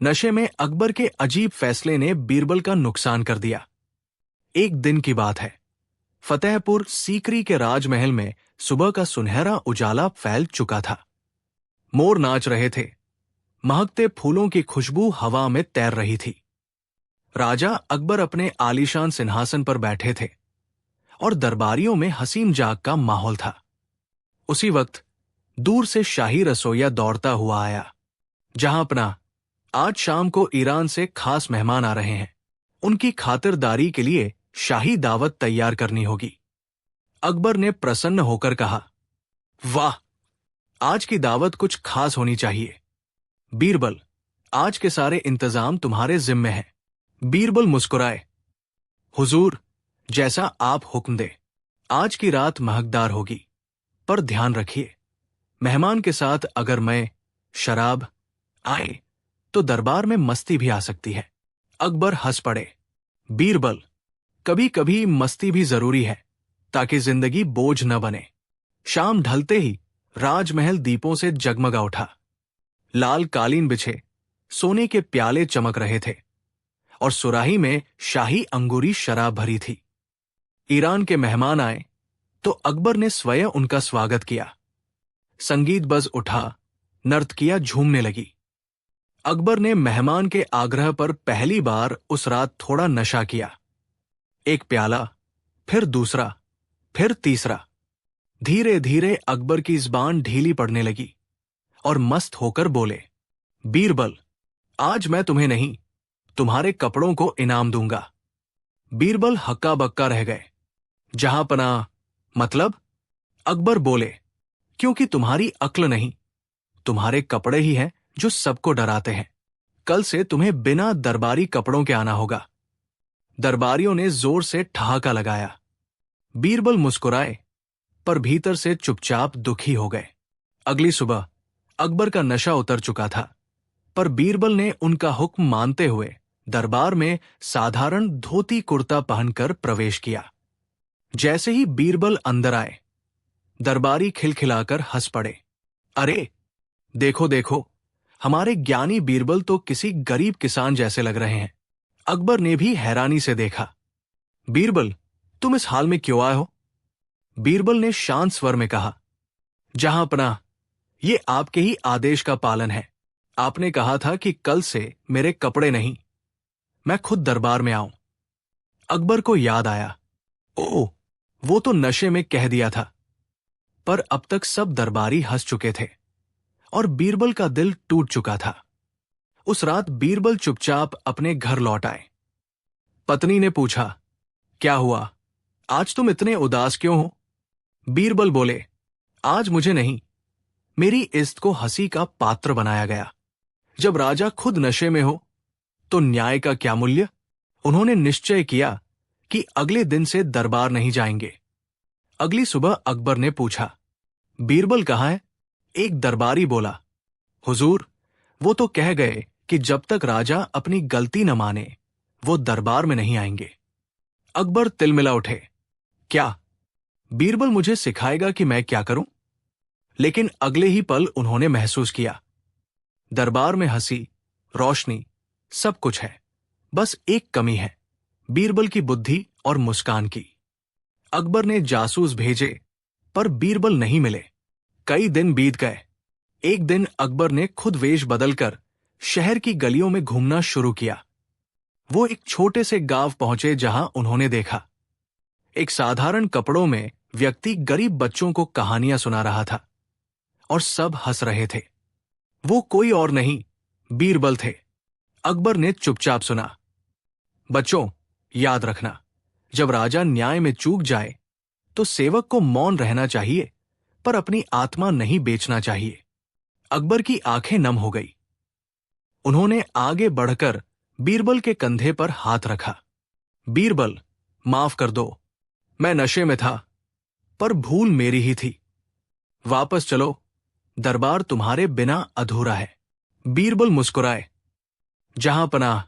नशे में अकबर के अजीब फैसले ने बीरबल का नुकसान कर दिया। एक दिन की बात है। फतेहपुर सीकरी के राजमहल में सुबह का सुनहरा उजाला फैल चुका था। मोर नाच रहे थे। महकते फूलों की खुशबू हवा में तैर रही थी। राजा अकबर अपने आलीशान सिंहासन पर बैठे थे और दरबारियों में हसीन जाग का माहौल था। उसी वक्त दूर से शाही रसोइया दौड़ता हुआ आया। जहां अपना, आज शाम को ईरान से खास मेहमान आ रहे हैं। उनकी खातिरदारी के लिए शाही दावत तैयार करनी होगी। अकबर ने प्रसन्न होकर कहा, वाह, आज की दावत कुछ खास होनी चाहिए। बीरबल, आज के सारे इंतजाम तुम्हारे जिम्मे हैं। बीरबल मुस्कुराए, हुजूर, जैसा आप हुक्म दे। आज की रात महकदार होगी, पर ध्यान रखिए, मेहमान के साथ अगर मैं शराब आए तो दरबार में मस्ती भी आ सकती है। अकबर हंस पड़े। बीरबल, कभी कभी मस्ती भी जरूरी है, ताकि जिंदगी बोझ न बने। शाम ढलते ही राजमहल दीपों से जगमगा उठा। लाल कालीन बिछे, सोने के प्याले चमक रहे थे और सुराही में शाही अंगूरी शराब भरी थी। ईरान के मेहमान आए तो अकबर ने स्वयं उनका स्वागत किया। संगीत बज उठा, नर्तकियां झूमने लगी। अकबर ने मेहमान के आग्रह पर पहली बार उस रात थोड़ा नशा किया। एक प्याला, फिर दूसरा, फिर तीसरा। धीरे धीरे अकबर की जुबान ढीली पड़ने लगी और मस्त होकर बोले, बीरबल, आज मैं तुम्हें नहीं, तुम्हारे कपड़ों को इनाम दूंगा। बीरबल हक्का बक्का रह गए। जहां पना, मतलब? अकबर बोले, क्योंकि तुम्हारी अक्ल नहीं, तुम्हारे कपड़े ही हैं जो सबको डराते हैं। कल से तुम्हें बिना दरबारी कपड़ों के आना होगा। दरबारियों ने जोर से ठहाका लगाया। बीरबल मुस्कुराए, पर भीतर से चुपचाप दुखी हो गए। अगली सुबह अकबर का नशा उतर चुका था, पर बीरबल ने उनका हुक्म मानते हुए दरबार में साधारण धोती कुर्ता पहनकर प्रवेश किया। जैसे ही बीरबल अंदर आए, दरबारी खिलखिलाकर हंस पड़े। अरे, देखो देखो, हमारे ज्ञानी बीरबल तो किसी गरीब किसान जैसे लग रहे हैं। अकबर ने भी हैरानी से देखा। बीरबल, तुम इस हाल में क्यों आए हो? बीरबल ने शांत स्वर में कहा, जहां पनाह, ये आपके ही आदेश का पालन है। आपने कहा था कि कल से मेरे कपड़े नहीं, मैं खुद दरबार में आऊं। अकबर को याद आया, ओह, वो तो नशे में कह दिया था। पर अब तक सब दरबारी हंस चुके थे और बीरबल का दिल टूट चुका था। उस रात बीरबल चुपचाप अपने घर लौट आए। पत्नी ने पूछा, क्या हुआ, आज तुम इतने उदास क्यों हो? बीरबल बोले, आज मुझे नहीं, मेरी इज्जत को हंसी का पात्र बनाया गया। जब राजा खुद नशे में हो तो न्याय का क्या मूल्य? उन्होंने निश्चय किया कि अगले दिन से दरबार नहीं जाएंगे। अगली सुबह अकबर ने पूछा, बीरबल कहाँ है? एक दरबारी बोला, हुजूर, वो तो कह गए कि जब तक राजा अपनी गलती न माने वो दरबार में नहीं आएंगे। अकबर तिलमिला उठे, क्या? बीरबल मुझे सिखाएगा कि मैं क्या करूं? लेकिन अगले ही पल उन्होंने महसूस किया, दरबार में हंसी, रोशनी, सब कुछ है, बस एक कमी है, बीरबल की बुद्धि और मुस्कान की। अकबर ने जासूस भेजे, पर बीरबल नहीं मिले। कई दिन बीत गए। एक दिन अकबर ने खुद वेश बदलकर शहर की गलियों में घूमना शुरू किया। वो एक छोटे से गांव पहुंचे जहां उन्होंने देखा, एक साधारण कपड़ों में व्यक्ति गरीब बच्चों को कहानियां सुना रहा था और सब हंस रहे थे। वो कोई और नहीं, बीरबल थे। अकबर ने चुपचाप सुना, बच्चों, याद रखना, जब राजा न्याय में चूक जाए तो सेवक को मौन रहना चाहिए, पर अपनी आत्मा नहीं बेचना चाहिए। अकबर की आंखें नम हो गई। उन्होंने आगे बढ़कर बीरबल के कंधे पर हाथ रखा। बीरबल, माफ कर दो, मैं नशे में था, पर भूल मेरी ही थी। वापस चलो, दरबार तुम्हारे बिना अधूरा है। बीरबल मुस्कुराए, जहां पनाह,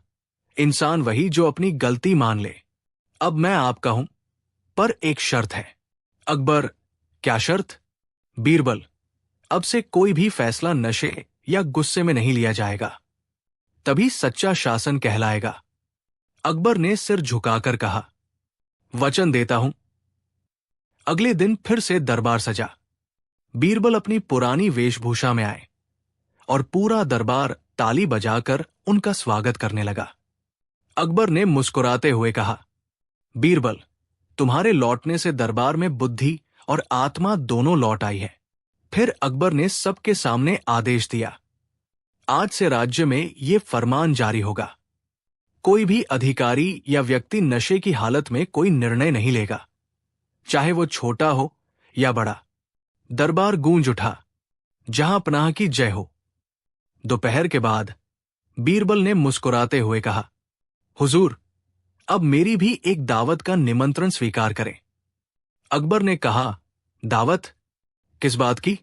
इंसान वही जो अपनी गलती मान ले। अब मैं आपका हूं, पर एक शर्त है। अकबर, क्या शर्त? बीरबल, अब से कोई भी फैसला नशे या गुस्से में नहीं लिया जाएगा। तभी सच्चा शासन कहलाएगा। अकबर ने सिर झुकाकर कहा, वचन देता हूं। अगले दिन फिर से दरबार सजा। बीरबल अपनी पुरानी वेशभूषा में आए और पूरा दरबार ताली बजाकर उनका स्वागत करने लगा। अकबर ने मुस्कुराते हुए कहा, बीरबल, तुम्हारे लौटने से दरबार में बुद्धि और आत्मा दोनों लौट आई है। फिर अकबर ने सबके सामने आदेश दिया, आज से राज्य में ये फरमान जारी होगा, कोई भी अधिकारी या व्यक्ति नशे की हालत में कोई निर्णय नहीं लेगा, चाहे वो छोटा हो या बड़ा। दरबार गूंज उठा, जहां पनाह की जय हो। दोपहर के बाद बीरबल ने मुस्कुराते हुए कहा, हुजूर, अब मेरी भी एक दावत का निमंत्रण स्वीकार करें। अकबर ने कहा, दावत? किस बात की?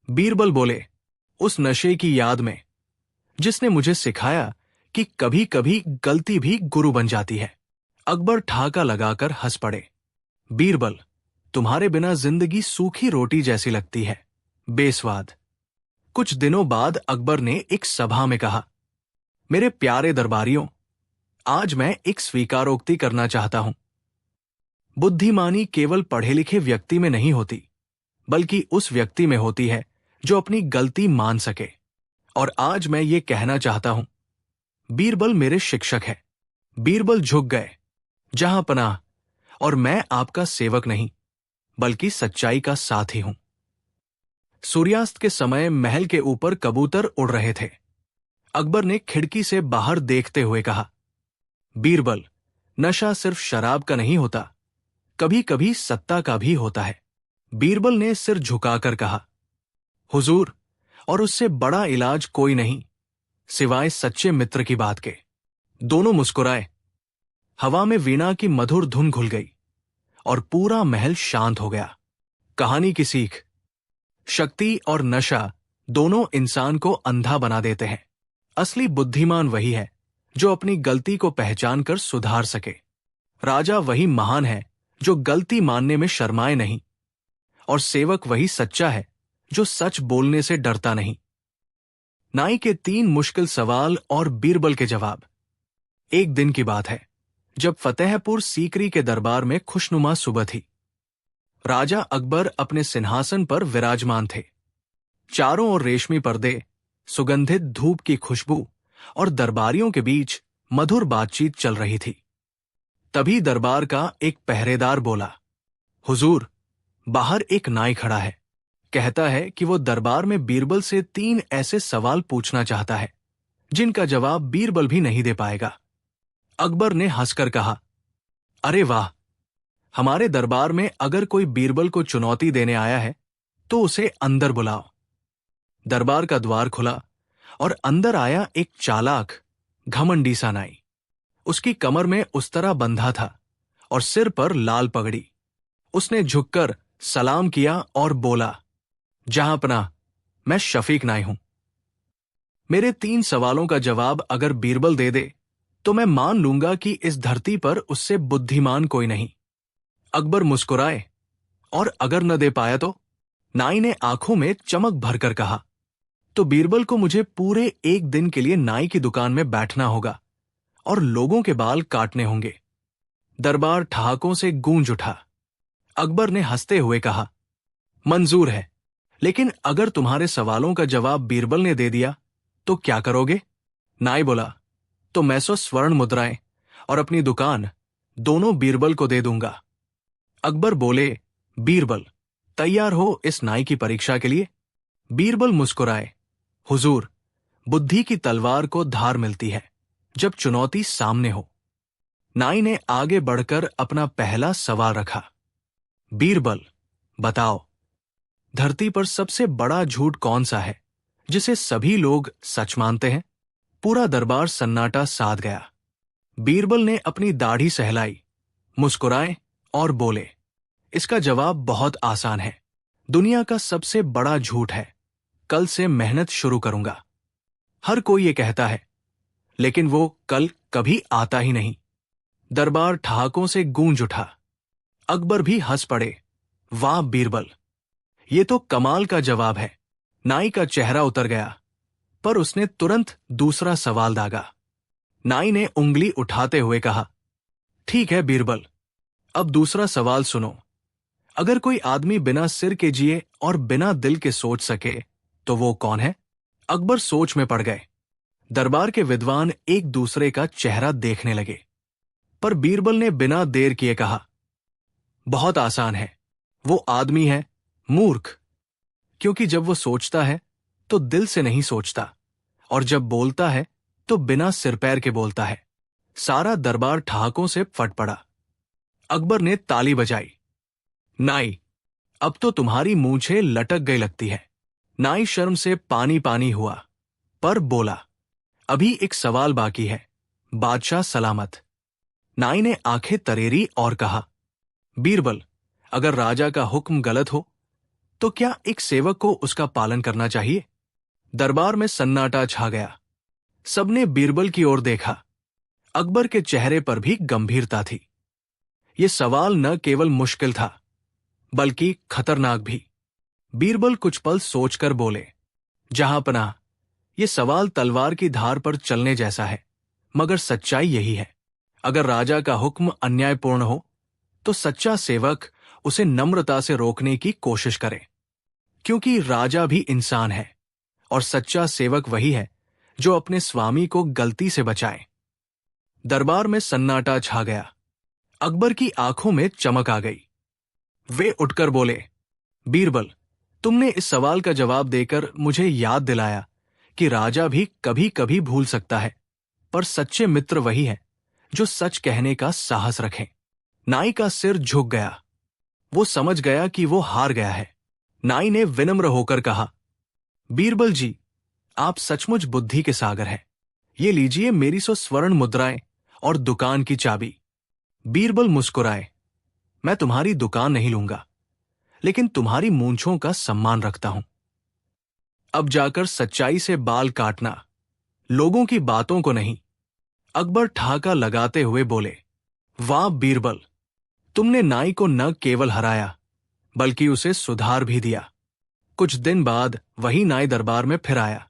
बीरबल बोले, उस नशे की याद में जिसने मुझे सिखाया कि कभी कभी गलती भी गुरु बन जाती है। अकबर ठहाका लगाकर हंस पड़े। बीरबल, तुम्हारे बिना जिंदगी सूखी रोटी जैसी लगती है, बेस्वाद। कुछ दिनों बाद अकबर ने एक सभा में कहा, मेरे प्यारे दरबारियों, आज मैं एक स्वीकारोक्ति करना चाहता हूं। बुद्धिमानी केवल पढ़े लिखे व्यक्ति में नहीं होती, बल्कि उस व्यक्ति में होती है जो अपनी गलती मान सके। और आज मैं ये कहना चाहता हूं, बीरबल मेरे शिक्षक है। बीरबल झुक गए, जहां पनाह, और मैं आपका सेवक नहीं, बल्कि सच्चाई का साथी हूं। सूर्यास्त के समय महल के ऊपर कबूतर उड़ रहे थे। अकबर ने खिड़की से बाहर देखते हुए कहा, बीरबल, नशा सिर्फ शराब का नहीं होता, कभी कभी सत्ता का भी होता है। बीरबल ने सिर झुकाकर कहा, हुजूर, और उससे बड़ा इलाज कोई नहीं, सिवाय सच्चे मित्र की बात के। दोनों मुस्कुराए। हवा में वीणा की मधुर धुन घुल गई और पूरा महल शांत हो गया। कहानी की सीख, शक्ति और नशा दोनों इंसान को अंधा बना देते हैं। असली बुद्धिमान वही है जो अपनी गलती को पहचान कर सुधार सके। राजा वही महान है जो गलती मानने में शर्माए नहीं, और सेवक वही सच्चा है जो सच बोलने से डरता नहीं। नाई के 3 मुश्किल सवाल और बीरबल के जवाब। एक दिन की बात है, जब फतेहपुर सीकरी के दरबार में खुशनुमा सुबह थी। राजा अकबर अपने सिंहासन पर विराजमान थे। चारों ओर रेशमी पर्दे, सुगंधित धूप की खुशबू और दरबारियों के बीच मधुर बातचीत चल रही थी। तभी दरबार का एक पहरेदार बोला, हुजूर, बाहर एक नाई खड़ा है। कहता है कि वो दरबार में बीरबल से 3 ऐसे सवाल पूछना चाहता है जिनका जवाब बीरबल भी नहीं दे पाएगा। अकबर ने हंसकर कहा, अरे वाह, हमारे दरबार में अगर कोई बीरबल को चुनौती देने आया है तो उसे अंदर बुलाओ। दरबार का द्वार खुला और अंदर आया एक चालाक, घमंडी सा नाई। उसकी कमर में उस्तरा बंधा था और सिर पर लाल पगड़ी। उसने झुककर सलाम किया और बोला, जहां पनाह, मैं शफीक नाई हूं। मेरे 3 सवालों का जवाब अगर बीरबल दे दे तो मैं मान लूंगा कि इस धरती पर उससे बुद्धिमान कोई नहीं। अकबर मुस्कुराए, और अगर न दे पाया तो? नाई ने आंखों में चमक भरकर कहा, तो बीरबल को मुझे पूरे 1 दिन के लिए नाई की दुकान में बैठना होगा और लोगों के बाल काटने होंगे। दरबार ठहाकों से गूंज उठा। अकबर ने हंसते हुए कहा, मंजूर है, लेकिन अगर तुम्हारे सवालों का जवाब बीरबल ने दे दिया तो क्या करोगे? नाई बोला, तो मैं 100 स्वर्ण मुद्राएं और अपनी दुकान दोनों बीरबल को दे दूंगा। अकबर बोले, बीरबल, तैयार हो इस नाई की परीक्षा के लिए? बीरबल मुस्कुराए, हुजूर, बुद्धि की तलवार को धार मिलती है जब चुनौती सामने हो। नाई ने आगे बढ़कर अपना पहला सवाल रखा, बीरबल, बताओ, धरती पर सबसे बड़ा झूठ कौन सा है जिसे सभी लोग सच मानते हैं? पूरा दरबार सन्नाटा साध गया। बीरबल ने अपनी दाढ़ी सहलाई, मुस्कुराए और बोले, इसका जवाब बहुत आसान है। दुनिया का सबसे बड़ा झूठ है, कल से मेहनत शुरू करूंगा। हर कोई ये कहता है, लेकिन वो कल कभी आता ही नहीं। दरबार ठहाकों से गूंज उठा। अकबर भी हंस पड़े, वाह बीरबल, ये तो कमाल का जवाब है। नाई का चेहरा उतर गया। पर उसने तुरंत दूसरा सवाल दागा। नाई ने उंगली उठाते हुए कहा, ठीक है बीरबल, अब दूसरा सवाल सुनो। अगर कोई आदमी बिना सिर के जिए और बिना दिल के सोच सके तो वो कौन है? अकबर सोच में पड़ गए। दरबार के विद्वान एक दूसरे का चेहरा देखने लगे, पर बीरबल ने बिना देर किए कहा, बहुत आसान है, वो आदमी है मूर्ख। क्योंकि जब वो सोचता है तो दिल से नहीं सोचता, और जब बोलता है तो बिना सिर पैर के बोलता है। सारा दरबार ठहाकों से फट पड़ा। अकबर ने ताली बजाई। नाई, अब तो तुम्हारी मूंछें लटक गई लगती है। नाई शर्म से पानी पानी हुआ, पर बोला, अभी एक सवाल बाकी है, बादशाह सलामत। नाई ने आंखें तरेरी और कहा, बीरबल, अगर राजा का हुक्म गलत हो तो क्या एक सेवक को उसका पालन करना चाहिए? दरबार में सन्नाटा छा गया। सबने बीरबल की ओर देखा। अकबर के चेहरे पर भी गंभीरता थी। यह सवाल न केवल मुश्किल था बल्कि खतरनाक भी। बीरबल कुछ पल सोचकर बोले, जहांपनाह, यह सवाल तलवार की धार पर चलने जैसा है, मगर सच्चाई यही है। अगर राजा का हुक्म अन्यायपूर्ण हो तो सच्चा सेवक उसे नम्रता से रोकने की कोशिश करे, क्योंकि राजा भी इंसान है और सच्चा सेवक वही है जो अपने स्वामी को गलती से बचाए। दरबार में सन्नाटा छा गया। अकबर की आंखों में चमक आ गई। वे उठकर बोले, बीरबल, तुमने इस सवाल का जवाब देकर मुझे याद दिलाया कि राजा भी कभी कभी भूल सकता है, पर सच्चे मित्र वही है जो सच कहने का साहस रखें। नाई का सिर झुक गया। वो समझ गया कि वो हार गया है। नाई ने विनम्र होकर कहा, बीरबल जी, आप सचमुच बुद्धि के सागर हैं। ये लीजिए मेरी 100 स्वर्ण मुद्राएं और दुकान की चाबी। बीरबल मुस्कुराए, मैं तुम्हारी दुकान नहीं लूंगा, लेकिन तुम्हारी मूंछों का सम्मान रखता हूं। अब जाकर सच्चाई से बाल काटना, लोगों की बातों को नहीं। अकबर ठहाका लगाते हुए बोले, वाह बीरबल, तुमने नाई को न केवल हराया बल्कि उसे सुधार भी दिया। कुछ दिन बाद वही नाई दरबार में फिर आया,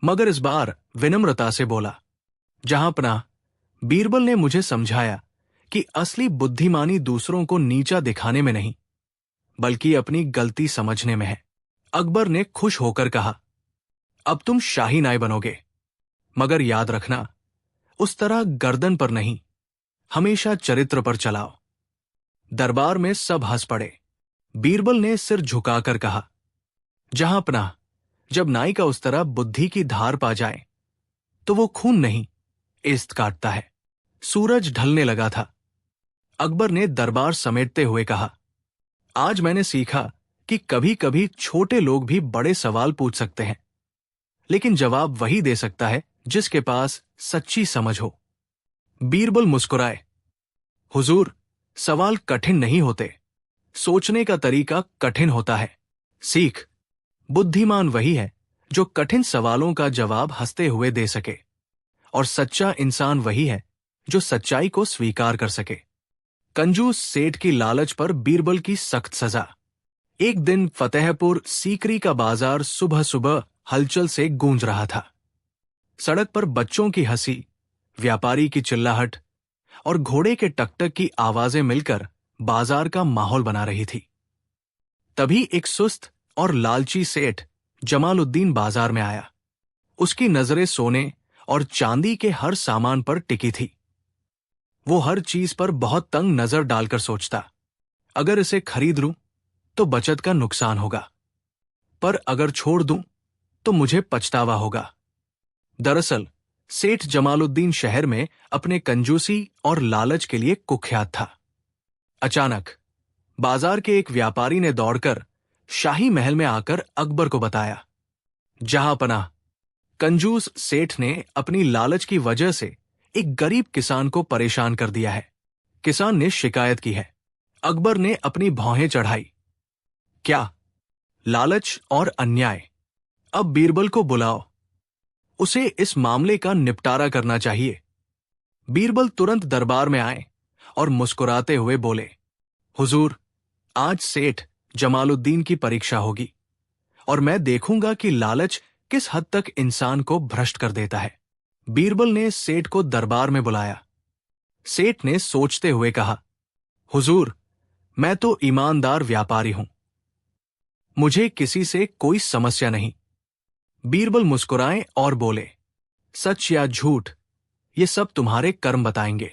मगर इस बार विनम्रता से बोला, जहांपनाह, बीरबल ने मुझे समझाया कि असली बुद्धिमानी दूसरों को नीचा दिखाने में नहीं बल्कि अपनी गलती समझने में है। अकबर ने खुश होकर कहा, अब तुम शाही नाई बनोगे, मगर याद रखना, उस तरह गर्दन पर नहीं, हमेशा चरित्र पर चलाओ। दरबार में सब हंस पड़े। बीरबल ने सिर झुकाकर कहा, जहांपनाह, जब नाई का उस तरह बुद्धि की धार पा जाए तो वो खून नहीं, एस्त काटता है। सूरज ढलने लगा था। अकबर ने दरबार समेटते हुए कहा, आज मैंने सीखा कि कभी कभी छोटे लोग भी बड़े सवाल पूछ सकते हैं, लेकिन जवाब वही दे सकता है जिसके पास सच्ची समझ हो। बीरबल मुस्कुराए, हुजूर, सवाल कठिन नहीं होते, सोचने का तरीका कठिन होता है। सीख, बुद्धिमान वही है जो कठिन सवालों का जवाब हंसते हुए दे सके, और सच्चा इंसान वही है जो सच्चाई को स्वीकार कर सके। कंजूस सेठ की लालच पर बीरबल की सख्त सजा। एक दिन फतेहपुर सीकरी का बाजार सुबह सुबह हलचल से गूंज रहा था। सड़क पर बच्चों की हंसी, व्यापारी की चिल्लाहट और घोड़े के टकटक की आवाजें मिलकर बाजार का माहौल बना रही थी। तभी एक सुस्त और लालची सेठ जमालुद्दीन बाजार में आया। उसकी नजरें सोने और चांदी के हर सामान पर टिकी थी। वो हर चीज पर बहुत तंग नजर डालकर सोचता, अगर इसे खरीद लूं तो बचत का नुकसान होगा, पर अगर छोड़ दूं तो मुझे पछतावा होगा। दरअसल सेठ जमालुद्दीन शहर में अपने कंजूसी और लालच के लिए कुख्यात था। अचानक बाजार के एक व्यापारी ने दौड़कर शाही महल में आकर अकबर को बताया, जहांपनाह, कंजूस सेठ ने अपनी लालच की वजह से एक गरीब किसान को परेशान कर दिया है। किसान ने शिकायत की है। अकबर ने अपनी भौहें चढ़ाई। क्या? लालच और अन्याय? अब बीरबल को बुलाओ, उसे इस मामले का निपटारा करना चाहिए। बीरबल तुरंत दरबार में आए और मुस्कुराते हुए बोले, हुजूर, आज सेठ जमालुद्दीन की परीक्षा होगी और मैं देखूंगा कि लालच किस हद तक इंसान को भ्रष्ट कर देता है। बीरबल ने सेठ को दरबार में बुलाया। सेठ ने सोचते हुए कहा, हुजूर, मैं तो ईमानदार व्यापारी हूं, मुझे किसी से कोई समस्या नहीं। बीरबल मुस्कुराए और बोले, सच या झूठ, ये सब तुम्हारे कर्म बताएंगे।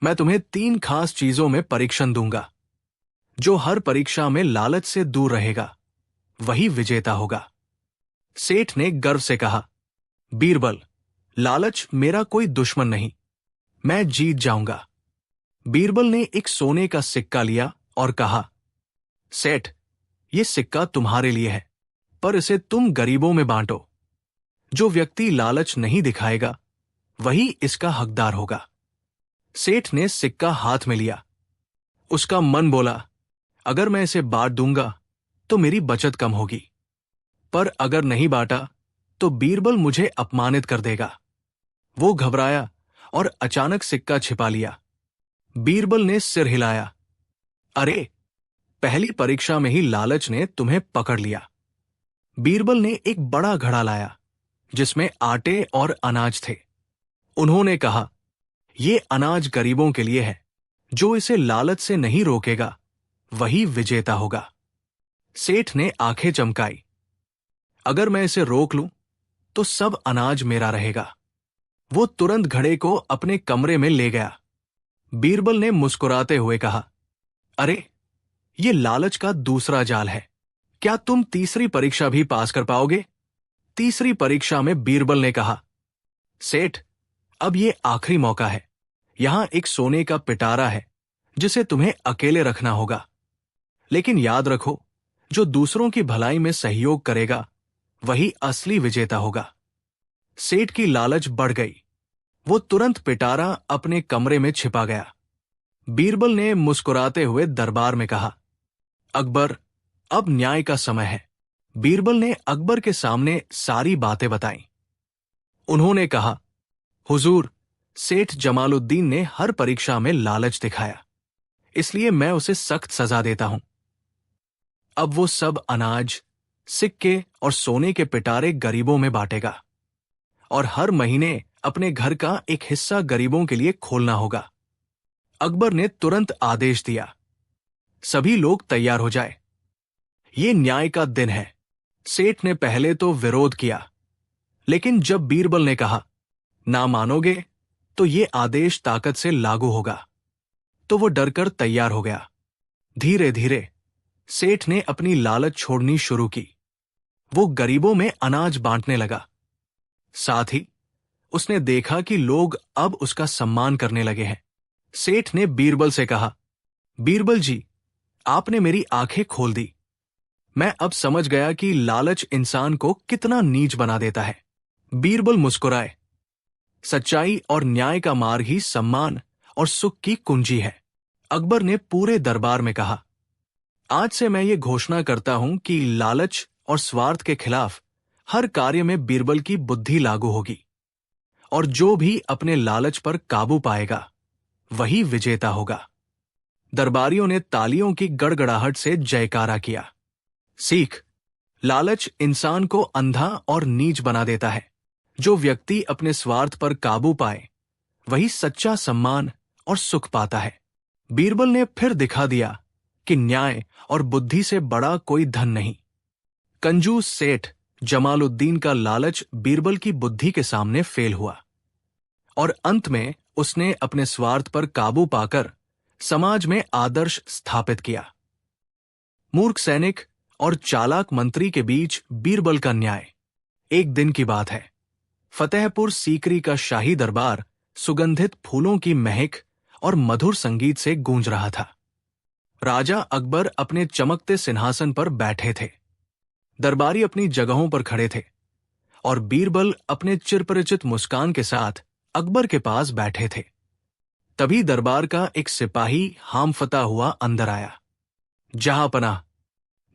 मैं तुम्हें 3 खास चीजों में परीक्षण दूंगा। जो हर परीक्षा में लालच से दूर रहेगा, वही विजेता होगा। सेठ ने गर्व से कहा, बीरबल, लालच मेरा कोई दुश्मन नहीं, मैं जीत जाऊंगा। बीरबल ने एक सोने का सिक्का लिया और कहा, सेठ, ये सिक्का तुम्हारे लिए है, पर इसे तुम गरीबों में बांटो। जो व्यक्ति लालच नहीं दिखाएगा, वही इसका हकदार होगा। सेठ ने सिक्का हाथ में लिया। उसका मन बोला, अगर मैं इसे बांट दूंगा तो मेरी बचत कम होगी, पर अगर नहीं बांटा तो बीरबल मुझे अपमानित कर देगा। वो घबराया और अचानक सिक्का छिपा लिया। बीरबल ने सिर हिलाया, अरे, पहली परीक्षा में ही लालच ने तुम्हें पकड़ लिया। बीरबल ने एक बड़ा घड़ा लाया जिसमें आटे और अनाज थे। उन्होंने कहा, ये अनाज गरीबों के लिए है, जो इसे लालच से नहीं रोकेगा, वही विजेता होगा। सेठ ने आंखें चमकाई, अगर मैं इसे रोक लूं तो सब अनाज मेरा रहेगा। वो तुरंत घड़े को अपने कमरे में ले गया। बीरबल ने मुस्कुराते हुए कहा, अरे, ये लालच का दूसरा जाल है। क्या तुम तीसरी परीक्षा भी पास कर पाओगे? तीसरी परीक्षा में बीरबल ने कहा, सेठ, अब ये आखिरी मौका है। यहां एक सोने का पिटारा है जिसे तुम्हें अकेले रखना होगा। लेकिन याद रखो, जो दूसरों की भलाई में सहयोग करेगा, वही असली विजेता होगा। सेठ की लालच बढ़ गई। वो तुरंत पिटारा अपने कमरे में छिपा गया। बीरबल ने मुस्कुराते हुए दरबार में कहा, अकबर, अब न्याय का समय है। बीरबल ने अकबर के सामने सारी बातें बताईं। उन्होंने कहा, हुजूर, सेठ जमालुद्दीन ने हर परीक्षा में लालच दिखाया, इसलिए मैं उसे सख्त सजा देता हूं। अब वो सब अनाज, सिक्के और सोने के पिटारे गरीबों में बांटेगा और हर महीने अपने घर का एक हिस्सा गरीबों के लिए खोलना होगा। अकबर ने तुरंत आदेश दिया, सभी लोग तैयार हो जाए, ये न्याय का दिन है। सेठ ने पहले तो विरोध किया, लेकिन जब बीरबल ने कहा, ना मानोगे तो ये आदेश ताकत से लागू होगा, तो वो डरकर तैयार हो गया। धीरे धीरे सेठ ने अपनी लालच छोड़नी शुरू की। वो गरीबों में अनाज बांटने लगा। साथ ही उसने देखा कि लोग अब उसका सम्मान करने लगे हैं। सेठ ने बीरबल से कहा, बीरबल जी, आपने मेरी आंखें खोल दी। मैं अब समझ गया कि लालच इंसान को कितना नीच बना देता है। बीरबल मुस्कुराए, सच्चाई और न्याय का मार्ग ही सम्मान और सुख की कुंजी है। अकबर ने पूरे दरबार में कहा, आज से मैं ये घोषणा करता हूं कि लालच और स्वार्थ के खिलाफ हर कार्य में बीरबल की बुद्धि लागू होगी, और जो भी अपने लालच पर काबू पाएगा, वही विजेता होगा। दरबारियों ने तालियों की गड़गड़ाहट से जयकारा किया। सीख, लालच इंसान को अंधा और नीच बना देता है। जो व्यक्ति अपने स्वार्थ पर काबू पाए, वही सच्चा सम्मान और सुख पाता है। बीरबल ने फिर दिखा दिया कि न्याय और बुद्धि से बड़ा कोई धन नहीं। कंजूस सेठ जमालुद्दीन का लालच बीरबल की बुद्धि के सामने फेल हुआ, और अंत में उसने अपने स्वार्थ पर काबू पाकर समाज में आदर्श स्थापित किया। मूर्ख सैनिक और चालाक मंत्री के बीच बीरबल का न्याय। एक दिन की बात है। फतेहपुर सीकरी का शाही दरबार सुगंधित फूलों की महक और मधुर संगीत से गूंज रहा था। राजा अकबर अपने चमकते सिंहासन पर बैठे थे। दरबारी अपनी जगहों पर खड़े थे और बीरबल अपने चिरपरिचित मुस्कान के साथ अकबर के पास बैठे थे। तभी दरबार का एक सिपाही हामफता हुआ अंदर आया। जहांपनाह,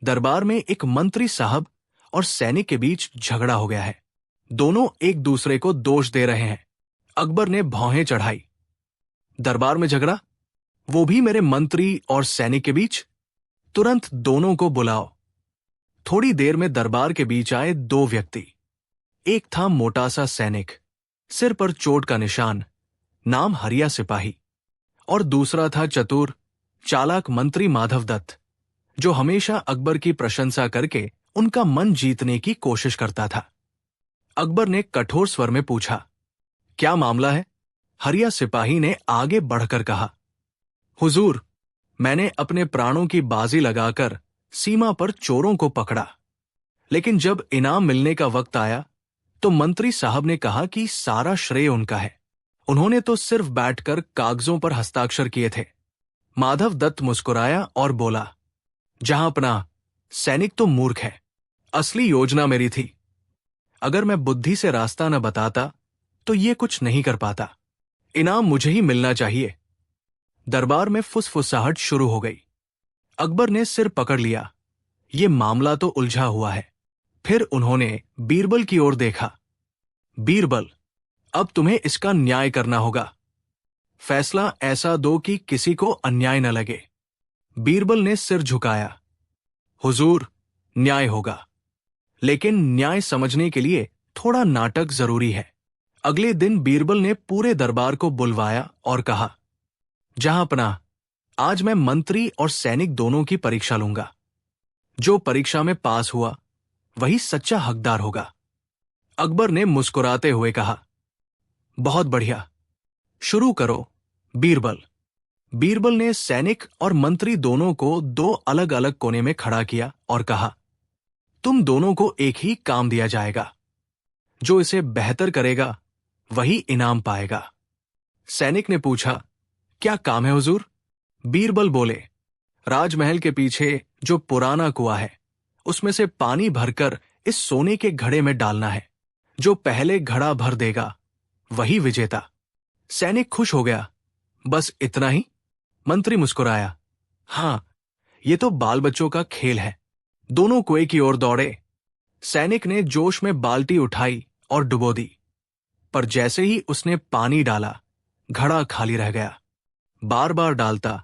दरबार में एक मंत्री साहब और सैनिक के बीच झगड़ा हो गया है। दोनों एक दूसरे को दोष दे रहे हैं। अकबर ने भौहें चढ़ाई। दरबार में झगड़ा, वो भी मेरे मंत्री और सैनिक के बीच? तुरंत दोनों को बुलाओ। थोड़ी देर में दरबार के बीच आए 2 व्यक्ति। एक था मोटा सा सैनिक, सिर पर चोट का निशान, नाम हरिया सिपाही। और दूसरा था चतुर चालाक मंत्री माधव दत्त, जो हमेशा अकबर की प्रशंसा करके उनका मन जीतने की कोशिश करता था। अकबर ने कठोर स्वर में पूछा, क्या मामला है? हरिया सिपाही ने आगे बढ़कर कहा, हुजूर, मैंने अपने प्राणों की बाजी लगाकर सीमा पर चोरों को पकड़ा, लेकिन जब इनाम मिलने का वक्त आया तो मंत्री साहब ने कहा कि सारा श्रेय उनका है। उन्होंने तो सिर्फ बैठकर कागजों पर हस्ताक्षर किए थे। माधव दत्त मुस्कुराया और बोला, जहां अपना सैनिक तो मूर्ख है, असली योजना मेरी थी। अगर मैं बुद्धि से रास्ता न बताता तो ये कुछ नहीं कर पाता। इनाम मुझे ही मिलना चाहिए। दरबार में फुसफुसाहट शुरू हो गई। अकबर ने सिर पकड़ लिया, ये मामला तो उलझा हुआ है। फिर उन्होंने बीरबल की ओर देखा। बीरबल, अब तुम्हें इसका न्याय करना होगा। फैसला ऐसा दो कि किसी को अन्याय न लगे। बीरबल ने सिर झुकाया, हुजूर, न्याय होगा, लेकिन न्याय समझने के लिए थोड़ा नाटक जरूरी है। अगले दिन बीरबल ने पूरे दरबार को बुलवाया और कहा, जहांपना, आज मैं मंत्री और सैनिक दोनों की परीक्षा लूंगा। जो परीक्षा में पास हुआ वही सच्चा हकदार होगा। अकबर ने मुस्कुराते हुए कहा, बहुत बढ़िया, शुरू करो बीरबल। बीरबल ने सैनिक और मंत्री दोनों को दो अलग अलग कोने में खड़ा किया और कहा, तुम दोनों को एक ही काम दिया जाएगा। जो इसे बेहतर करेगा वही इनाम पाएगा। सैनिक ने पूछा, क्या काम है हुजूर? बीरबल बोले, राजमहल के पीछे जो पुराना कुआं है उसमें से पानी भरकर इस सोने के घड़े में डालना है। जो पहले घड़ा भर देगा वही विजेता। सैनिक खुश हो गया, बस इतना ही? मंत्री मुस्कुराया, हां, ये तो बाल बच्चों का खेल है। दोनों कुएं की ओर दौड़े। सैनिक ने जोश में बाल्टी उठाई और डुबो दी, पर जैसे ही उसने पानी डाला घड़ा खाली रह गया। बार बार डालता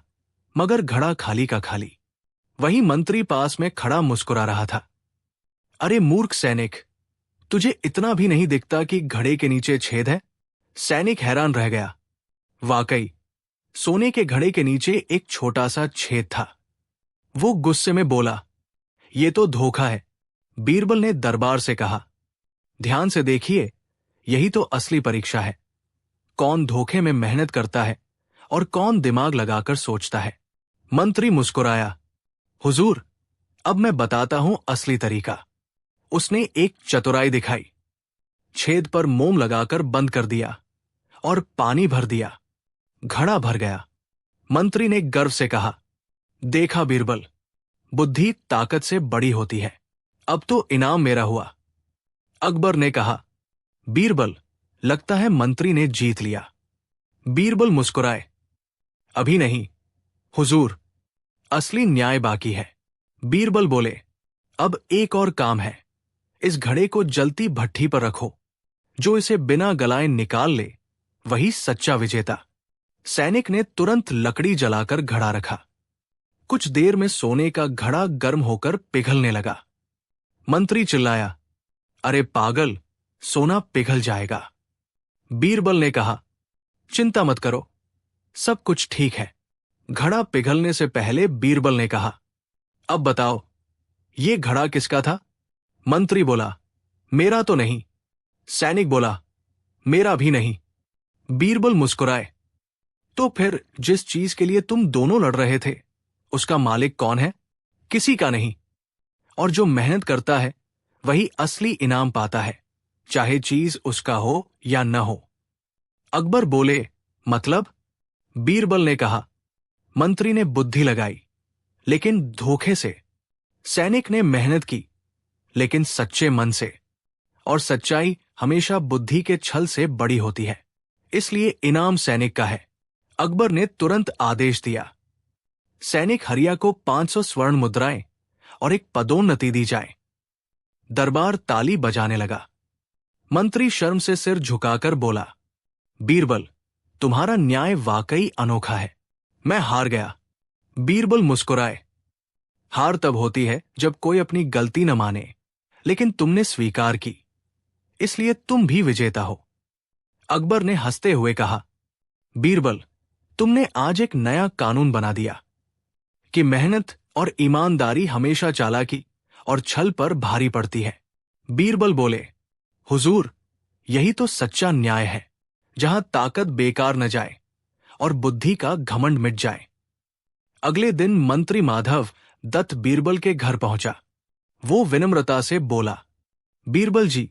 मगर घड़ा खाली का खाली। वही मंत्री पास में खड़ा मुस्कुरा रहा था। अरे मूर्ख सैनिक, तुझे इतना भी नहीं दिखता कि घड़े के नीचे छेद है? सैनिक हैरान रह गया। वाकई सोने के घड़े के नीचे एक छोटा सा छेद था। वो गुस्से में बोला, ये तो धोखा है। बीरबल ने दरबार से कहा, ध्यान से देखिए, यही तो असली परीक्षा है। कौन धोखे में मेहनत करता है और कौन दिमाग लगाकर सोचता है। मंत्री मुस्कुराया, हुजूर, अब मैं बताता हूं असली तरीका। उसने एक चतुराई दिखाई। छेद पर मोम लगाकर बंद कर दिया और पानी भर दिया। घड़ा भर गया। मंत्री ने गर्व से कहा, देखा बीरबल, बुद्धि ताकत से बड़ी होती है। अब तो इनाम मेरा हुआ। अकबर ने कहा, बीरबल, लगता है मंत्री ने जीत लिया। बीरबल मुस्कुराए, अभी नहीं हुजूर, असली न्याय बाकी है। बीरबल बोले, अब एक और काम है। इस घड़े को जलती भट्ठी पर रखो। जो इसे बिना गलाए निकाल ले वही सच्चा विजेता। सैनिक ने तुरंत लकड़ी जलाकर घड़ा रखा। कुछ देर में सोने का घड़ा गर्म होकर पिघलने लगा। मंत्री चिल्लाया, अरे पागल, सोना पिघल जाएगा। बीरबल ने कहा, चिंता मत करो, सब कुछ ठीक है। घड़ा पिघलने से पहले बीरबल ने कहा, अब बताओ, ये घड़ा किसका था? मंत्री बोला, मेरा तो नहीं। सैनिक बोला, मेरा भी नहीं। बीरबल मुस्कुराए, तो फिर जिस चीज के लिए तुम दोनों लड़ रहे थे उसका मालिक कौन है? किसी का नहीं। और जो मेहनत करता है वही असली इनाम पाता है, चाहे चीज उसका हो या न हो। अकबर बोले, मतलब? बीरबल ने कहा, मंत्री ने बुद्धि लगाई लेकिन धोखे से। सैनिक ने मेहनत की लेकिन सच्चे मन से। और सच्चाई हमेशा बुद्धि के छल से बड़ी होती है। इसलिए इनाम सैनिक का है। अकबर ने तुरंत आदेश दिया, सैनिक हरिया को 500 स्वर्ण मुद्राएं और एक पदोन्नति दी जाए। दरबार ताली बजाने लगा। मंत्री शर्म से सिर झुकाकर बोला, बीरबल, तुम्हारा न्याय वाकई अनोखा है। मैं हार गया। बीरबल मुस्कुराए, हार तब होती है जब कोई अपनी गलती न माने, लेकिन तुमने स्वीकार की। इसलिए तुम भी विजेता हो। अकबर ने हंसते हुए कहा, बीरबल, तुमने आज एक नया कानून बना दिया कि मेहनत और ईमानदारी हमेशा चालाकी और छल पर भारी पड़ती है। बीरबल बोले, हुजूर, यही तो सच्चा न्याय है, जहां ताकत बेकार न जाए और बुद्धि का घमंड मिट जाए। अगले दिन मंत्री माधव दत्त बीरबल के घर पहुंचा। वो विनम्रता से बोला, बीरबल जी,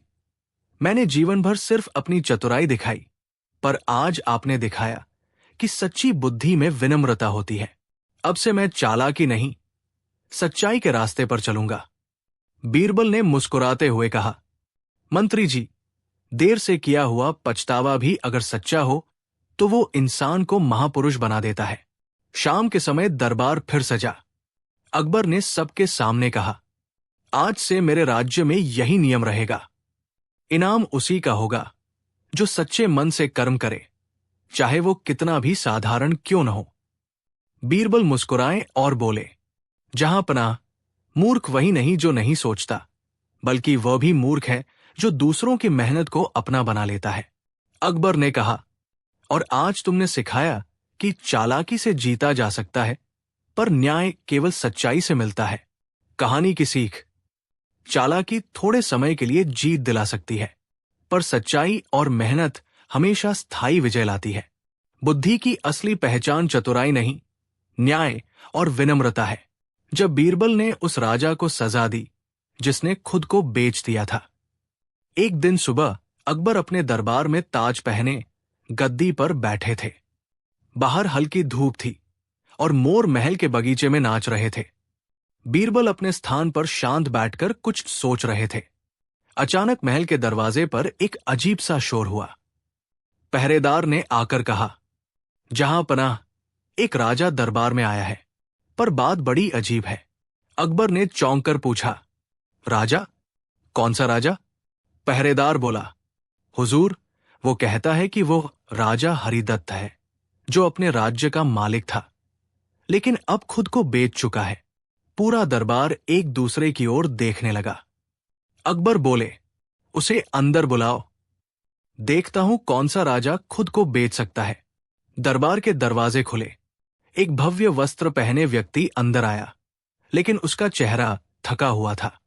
मैंने जीवन भर सिर्फ अपनी चतुराई दिखाई, पर आज आपने दिखाया कि सच्ची बुद्धि में विनम्रता होती है। अब से मैं चालाकी नहीं, सच्चाई के रास्ते पर चलूंगा। बीरबल ने मुस्कुराते हुए कहा, मंत्री जी, देर से किया हुआ पछतावा भी अगर सच्चा हो तो वो इंसान को महापुरुष बना देता है। शाम के समय दरबार फिर सजा। अकबर ने सबके सामने कहा, आज से मेरे राज्य में यही नियम रहेगा। इनाम उसी का होगा जो सच्चे मन से कर्म करे, चाहे वो कितना भी साधारण क्यों न हो। बीरबल मुस्कुराए और बोले, जहां पनाह, मूर्ख वही नहीं जो नहीं सोचता, बल्कि वह भी मूर्ख है जो दूसरों की मेहनत को अपना बना लेता है। अकबर ने कहा, और आज तुमने सिखाया कि चालाकी से जीता जा सकता है, पर न्याय केवल सच्चाई से मिलता है। कहानी की सीख, चालाकी थोड़े समय के लिए जीत दिला सकती है, पर सच्चाई और मेहनत हमेशा स्थायी विजय लाती है। बुद्धि की असली पहचान चतुराई नहीं, न्याय और विनम्रता है। जब बीरबल ने उस राजा को सजा दी जिसने खुद को बेच दिया था। एक दिन सुबह अकबर अपने दरबार में ताज पहने गद्दी पर बैठे थे। बाहर हल्की धूप थी और मोर महल के बगीचे में नाच रहे थे। बीरबल अपने स्थान पर शांत बैठकर कुछ सोच रहे थे। अचानक महल के दरवाजे पर एक अजीब सा शोर हुआ। पहरेदार ने आकर कहा, जहां पनाह, एक राजा दरबार में आया है, पर बात बड़ी अजीब है। अकबर ने चौंक कर पूछा, राजा? कौन सा राजा? पहरेदार बोला, हुजूर, वो कहता है कि वो राजा हरिदत्त है, जो अपने राज्य का मालिक था, लेकिन अब खुद को बेच चुका है। पूरा दरबार एक दूसरे की ओर देखने लगा। अकबर बोले, उसे अंदर बुलाओ, देखता हूं कौन सा राजा खुद को बेच सकता है। दरबार के दरवाजे खुले। एक भव्य वस्त्र पहने व्यक्ति अंदर आया, लेकिन उसका चेहरा थका हुआ था।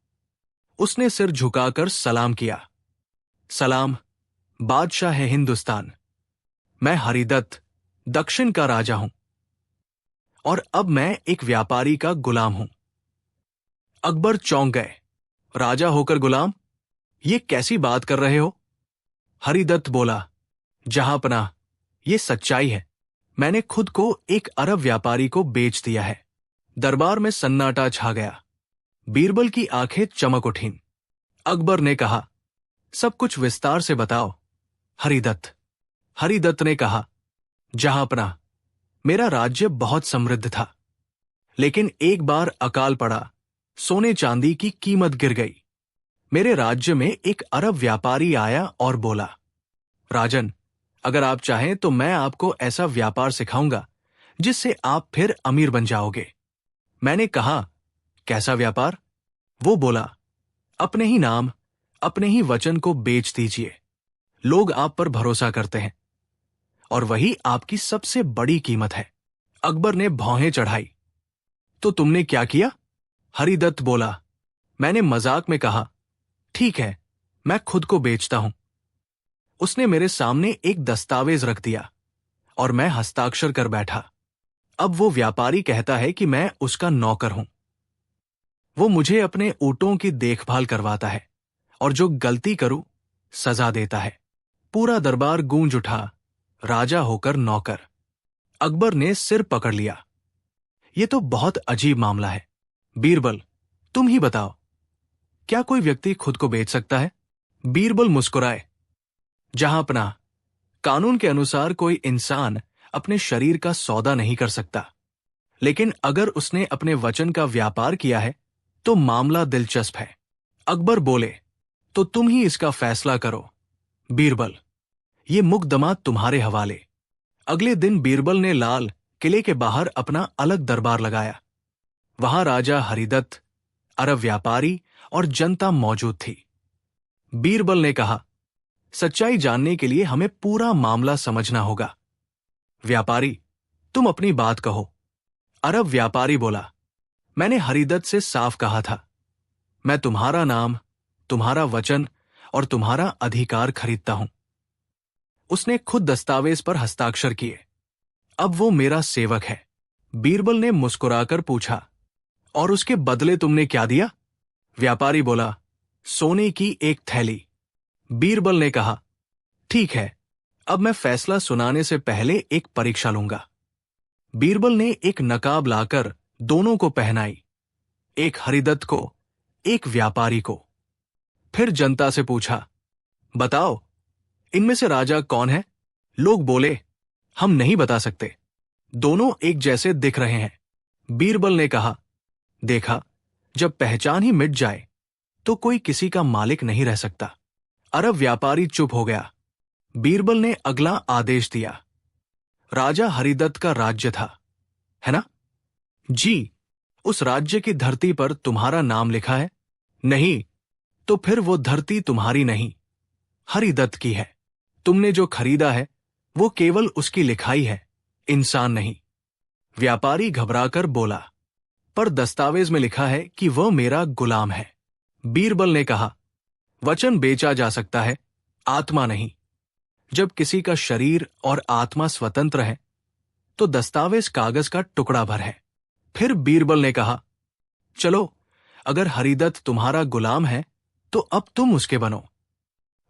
उसने सिर झुकाकर सलाम किया। सलाम, बादशाह है हिंदुस्तान। मैं हरिदत्त, दक्षिण का राजा हूं, और अब मैं एक व्यापारी का गुलाम हूं। अकबर चौंक गए। राजा होकर गुलाम? ये कैसी बात कर रहे हो? हरिदत्त बोला, जहां पनाह, ये सच्चाई है। मैंने खुद को एक अरब व्यापारी को बेच दिया है। दरबार में सन्नाटा छा गया। बीरबल की आंखें चमक उठीं। अकबर ने कहा, सब कुछ विस्तार से बताओ हरिदत्त। हरिदत्त ने कहा, जहां पनाह, मेरा राज्य बहुत समृद्ध था, लेकिन एक बार अकाल पड़ा, सोने चांदी की कीमत गिर गई। मेरे राज्य में एक अरब व्यापारी आया और बोला, राजन, अगर आप चाहें तो मैं आपको ऐसा व्यापार सिखाऊंगा जिससे आप फिर अमीर बन जाओगे। मैंने कहा, कैसा व्यापार? वो बोला, अपने ही नाम, अपने ही वचन को बेच दीजिए। लोग आप पर भरोसा करते हैं, और वही आपकी सबसे बड़ी कीमत है। अकबर ने भौहें चढ़ाई। तो तुमने क्या किया? हरिदत्त बोला, मैंने मजाक में कहा, ठीक है, मैं खुद को बेचता हूं। उसने मेरे सामने एक दस्तावेज रख दिया और मैं हस्ताक्षर कर बैठा। अब वो व्यापारी कहता है कि मैं उसका नौकर हूं। वो मुझे अपने ऊंटों की देखभाल करवाता है और जो गलती करूं सजा देता है। पूरा दरबार गूंज उठा, राजा होकर नौकर। अकबर ने सिर पकड़ लिया। ये तो बहुत अजीब मामला है। बीरबल, तुम ही बताओ, क्या कोई व्यक्ति खुद को बेच सकता है? बीरबल मुस्कुराए। जहां पनाह, कानून के अनुसार कोई इंसान अपने शरीर का सौदा नहीं कर सकता, लेकिन अगर उसने अपने वचन का व्यापार किया है तो मामला दिलचस्प है। अकबर बोले, तो तुम ही इसका फैसला करो। बीरबल, ये मुकदमा तुम्हारे हवाले। अगले दिन बीरबल ने लाल किले के बाहर अपना अलग दरबार लगाया। वहां राजा हरिदत्त, अरब व्यापारी और जनता मौजूद थी। बीरबल ने कहा, सच्चाई जानने के लिए हमें पूरा मामला समझना होगा। व्यापारी, तुम अपनी बात कहो। अरब व्यापारी बोला, मैंने हरिदत्त से साफ कहा था, मैं तुम्हारा नाम, तुम्हारा वचन और तुम्हारा अधिकार खरीदता हूं। उसने खुद दस्तावेज पर हस्ताक्षर किए। अब वो मेरा सेवक है। बीरबल ने मुस्कुराकर पूछा, और उसके बदले तुमने क्या दिया? व्यापारी बोला, सोने की एक थैली। बीरबल ने कहा, ठीक है, अब मैं फैसला सुनाने से पहले एक परीक्षा लूंगा। बीरबल ने एक नकाब लाकर दोनों को पहनाई, एक हरिदत्त को, एक व्यापारी को। फिर जनता से पूछा, बताओ, इनमें से राजा कौन है? लोग बोले, हम नहीं बता सकते, दोनों एक जैसे दिख रहे हैं। बीरबल ने कहा, देखा, जब पहचान ही मिट जाए तो कोई किसी का मालिक नहीं रह सकता। अरब व्यापारी चुप हो गया। बीरबल ने अगला आदेश दिया, राजा हरिदत्त का राज्य था, है ना? जी। उस राज्य की धरती पर तुम्हारा नाम लिखा है? नहीं। तो फिर वो धरती तुम्हारी नहीं, हरिदत्त की है। तुमने जो खरीदा है वो केवल उसकी लिखाई है, इंसान नहीं। व्यापारी घबराकर बोला, पर दस्तावेज में लिखा है कि वह मेरा गुलाम है। बीरबल ने कहा, वचन बेचा जा सकता है, आत्मा नहीं। जब किसी का शरीर और आत्मा स्वतंत्र है तो दस्तावेज कागज का टुकड़ा भर है। फिर बीरबल ने कहा, चलो, अगर हरिदत्त तुम्हारा गुलाम है तो अब तुम उसके बनो।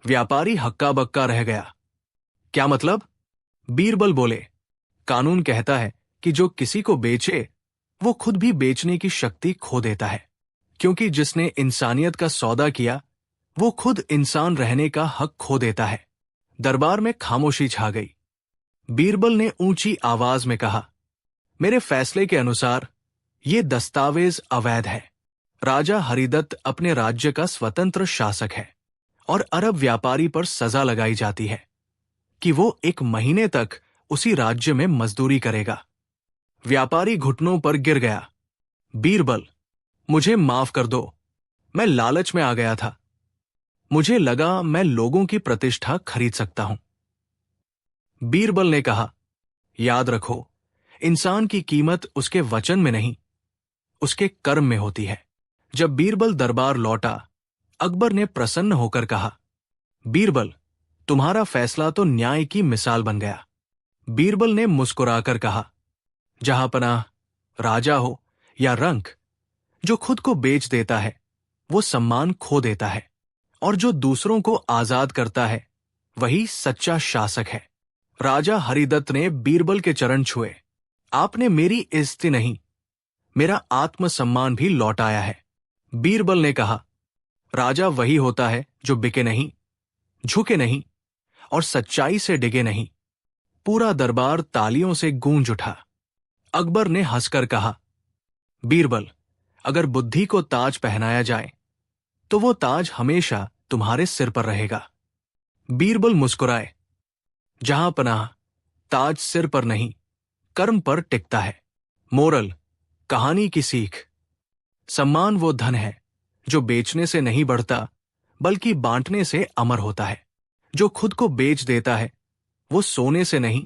व्यापारी हक्का बक्का रह गया। क्या मतलब? बीरबल बोले, कानून कहता है कि जो किसी को बेचे वो खुद भी बेचने की शक्ति खो देता है, क्योंकि जिसने इंसानियत का सौदा किया वो खुद इंसान रहने का हक खो देता है। दरबार में खामोशी छा गई। बीरबल ने ऊंची आवाज में कहा, मेरे फैसले के अनुसार ये दस्तावेज अवैध है। राजा हरिदत्त अपने राज्य का स्वतंत्र शासक है और अरब व्यापारी पर सजा लगाई जाती है कि वो 1 महीने तक उसी राज्य में मजदूरी करेगा। व्यापारी घुटनों पर गिर गया। बीरबल, मुझे माफ कर दो, मैं लालच में आ गया था। मुझे लगा मैं लोगों की प्रतिष्ठा खरीद सकता हूं। बीरबल ने कहा, याद रखो, इंसान की कीमत उसके वचन में नहीं, उसके कर्म में होती है। जब बीरबल दरबार लौटा, अकबर ने प्रसन्न होकर कहा, बीरबल, तुम्हारा फैसला तो न्याय की मिसाल बन गया। बीरबल ने मुस्कुराकर कहा, जहांपनाह, राजा हो या रंक, जो खुद को बेच देता है वो सम्मान खो देता है, और जो दूसरों को आजाद करता है वही सच्चा शासक है। राजा हरिदत्त ने बीरबल के चरण छुए। आपने मेरी इज्जत नहीं, मेरा आत्मसम्मान भी लौटाया है। बीरबल ने कहा, राजा वही होता है जो बिके नहीं, झुके नहीं और सच्चाई से डिगे नहीं। पूरा दरबार तालियों से गूंज उठा। अकबर ने हंसकर कहा, बीरबल, अगर बुद्धि को ताज पहनाया जाए तो वो ताज हमेशा तुम्हारे सिर पर रहेगा। बीरबल मुस्कुराए, जहां पनाह, ताज सिर पर नहीं, कर्म पर टिकता है। मोरल, कहानी की सीख, सम्मान वो धन है जो बेचने से नहीं बढ़ता बल्कि बांटने से अमर होता है। जो खुद को बेच देता है वो सोने से नहीं,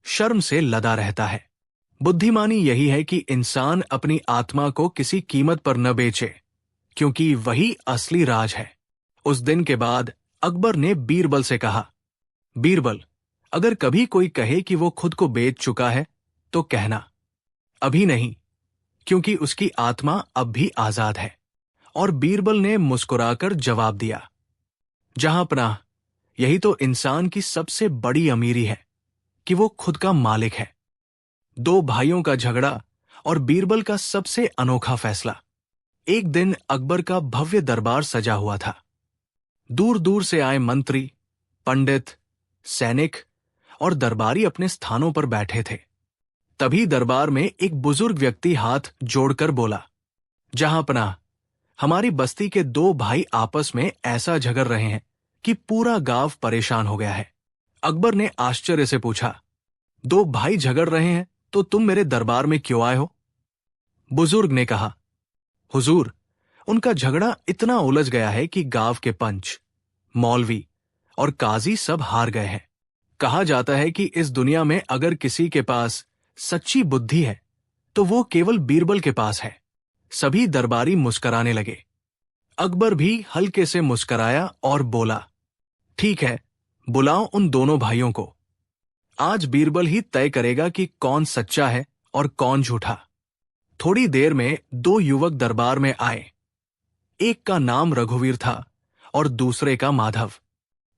शर्म से लदा रहता है। बुद्धिमानी यही है कि इंसान अपनी आत्मा को किसी कीमत पर न बेचे, क्योंकि वही असली राज है। उस दिन के बाद अकबर ने बीरबल से कहा, बीरबल, अगर कभी कोई कहे कि वो खुद को बेच चुका है तो कहना, अभी नहीं, क्योंकि उसकी आत्मा अब भी आजाद है। और बीरबल ने मुस्कुराकर जवाब दिया, जहांपनाह, यही तो इंसान की सबसे बड़ी अमीरी है कि वो खुद का मालिक है। 2 भाइयों का झगड़ा और बीरबल का सबसे अनोखा फैसला। एक दिन अकबर का भव्य दरबार सजा हुआ था। दूर दूर से आए मंत्री, पंडित, सैनिक और दरबारी अपने स्थानों पर बैठे थे। तभी दरबार में एक बुजुर्ग व्यक्ति हाथ जोड़कर बोला, जहांपनाह, हमारी बस्ती के 2 भाई आपस में ऐसा झगड़ रहे हैं कि पूरा गांव परेशान हो गया है। अकबर ने आश्चर्य से पूछा, 2 भाई झगड़ रहे हैं तो तुम मेरे दरबार में क्यों आए हो? बुजुर्ग ने कहा, हुजूर, उनका झगड़ा इतना उलझ गया है कि गांव के पंच, मौलवी और काजी सब हार गए हैं। कहा जाता है कि इस दुनिया में अगर किसी के पास सच्ची बुद्धि है तो वो केवल बीरबल के पास है। सभी दरबारी मुस्कराने लगे। अकबर भी हल्के से मुस्कराया और बोला, ठीक है, बुलाओ उन दोनों भाइयों को। आज बीरबल ही तय करेगा कि कौन सच्चा है और कौन झूठा। थोड़ी देर में दो युवक दरबार में आए। एक का नाम रघुवीर था और दूसरे का माधव।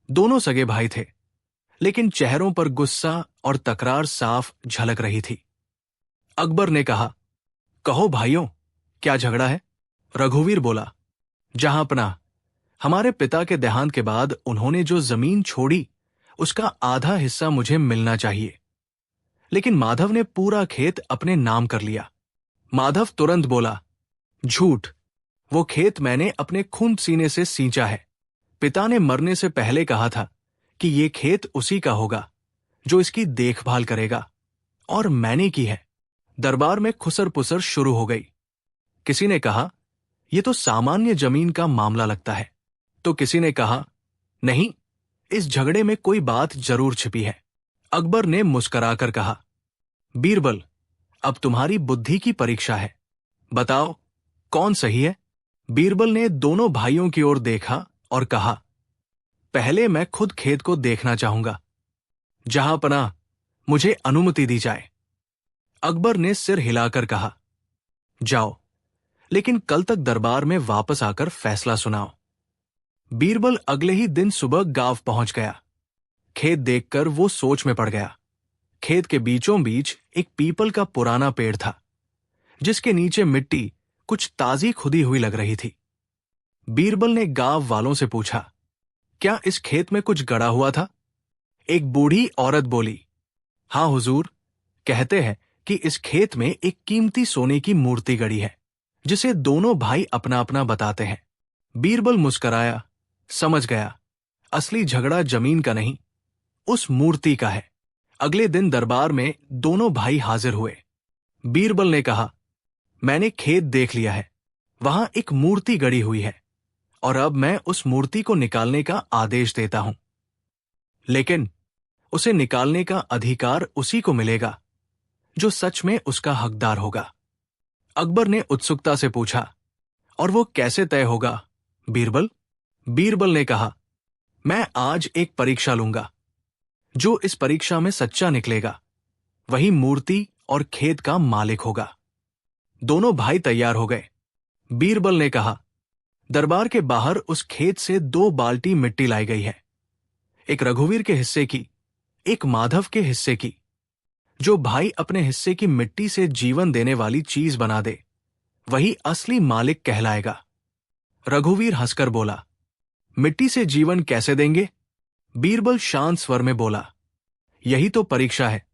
दोनों सगे भाई थे, लेकिन चेहरों पर गुस्सा और तकरार साफ झलक रही थी। अकबर ने कहा, कहो भाइयों, क्या झगड़ा है? रघुवीर बोला, जहांपनाह, हमारे पिता के देहांत के बाद उन्होंने जो जमीन छोड़ी उसका आधा हिस्सा मुझे मिलना चाहिए। लेकिन माधव ने पूरा खेत अपने नाम कर लिया। माधव तुरंत बोला, झूठ, वो खेत मैंने अपने खून पसीने से सींचा है। पिता ने मरने से पहले कहा था कि ये खेत उसी का होगा जो इसकी देखभाल करेगा, और मैंने की है। दरबार में खुसर पुसर शुरू हो गई। किसी ने कहा, यह तो सामान्य जमीन का मामला लगता है, तो किसी ने कहा, नहीं, इस झगड़े में कोई बात जरूर छिपी है। अकबर ने मुस्कुराकर कहा, बीरबल, अब तुम्हारी बुद्धि की परीक्षा है। बताओ, कौन सही है? बीरबल ने दोनों भाइयों की ओर देखा और कहा, पहले मैं खुद खेत को देखना चाहूंगा। जहांपनाह, मुझे अनुमति दी जाए। अकबर ने सिर हिलाकर कहा, जाओ, लेकिन कल तक दरबार में वापस आकर फैसला सुनाओ। बीरबल अगले ही दिन सुबह गांव पहुंच गया। खेत देखकर वो सोच में पड़ गया। खेत के बीचों बीच एक पीपल का पुराना पेड़ था, जिसके नीचे मिट्टी कुछ ताजी खुदी हुई लग रही थी। बीरबल ने गांव वालों से पूछा, क्या इस खेत में कुछ गड़ा हुआ था? एक बूढ़ी औरत बोली, हां हुजूर, कहते हैं कि इस खेत में एक कीमती सोने की मूर्ति गड़ी है, जिसे दोनों भाई अपना अपना बताते हैं। बीरबल मुस्कराया, समझ गया, असली झगड़ा जमीन का नहीं, उस मूर्ति का है। अगले दिन दरबार में दोनों भाई हाजिर हुए। बीरबल ने कहा, मैंने खेत देख लिया है, वहां एक मूर्ति गड़ी हुई है, और अब मैं उस मूर्ति को निकालने का आदेश देता हूं। लेकिन उसे निकालने का अधिकार उसी को मिलेगा जो सच में उसका हकदार होगा। अकबर ने उत्सुकता से पूछा, और वो कैसे तय होगा, बीरबल? बीरबल ने कहा, मैं आज एक परीक्षा लूंगा। जो इस परीक्षा में सच्चा निकलेगा वही मूर्ति और खेत का मालिक होगा। दोनों भाई तैयार हो गए। बीरबल ने कहा, दरबार के बाहर उस खेत से 2 बाल्टी मिट्टी लाई गई है, एक रघुवीर के हिस्से की, एक माधव के हिस्से की। जो भाई अपने हिस्से की मिट्टी से जीवन देने वाली चीज बना दे वही असली मालिक कहलाएगा। रघुवीर हंसकर बोला, मिट्टी से जीवन कैसे देंगे? बीरबल शांत स्वर में बोला, यही तो परीक्षा है।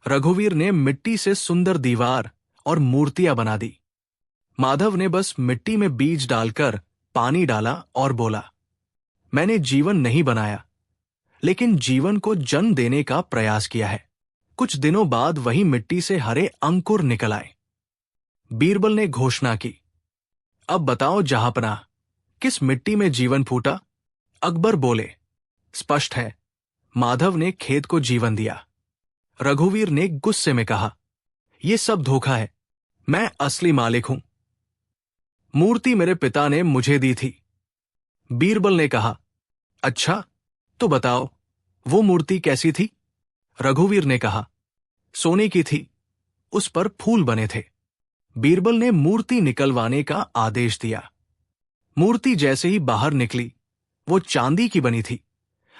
रघुवीर ने मिट्टी से सुंदर दीवार और मूर्तियां बना दी। माधव ने बस मिट्टी में बीज डालकर पानी डाला और बोला, मैंने जीवन नहीं बनाया, लेकिन जीवन को जन्म देने का प्रयास किया है। कुछ दिनों बाद वही मिट्टी से हरे अंकुर निकल आए। बीरबल ने घोषणा की, अब बताओ जहांपनाह, किस मिट्टी में जीवन फूटा? अकबर बोले, स्पष्ट है, माधव ने खेत को जीवन दिया। रघुवीर ने गुस्से में कहा, यह सब धोखा है, मैं असली मालिक हूं। मूर्ति मेरे पिता ने मुझे दी थी। बीरबल ने कहा, अच्छा, तो बताओ वो मूर्ति कैसी थी? रघुवीर ने कहा, सोने की थी, उस पर फूल बने थे। बीरबल ने मूर्ति निकलवाने का आदेश दिया। मूर्ति जैसे ही बाहर निकली वो चांदी की बनी थी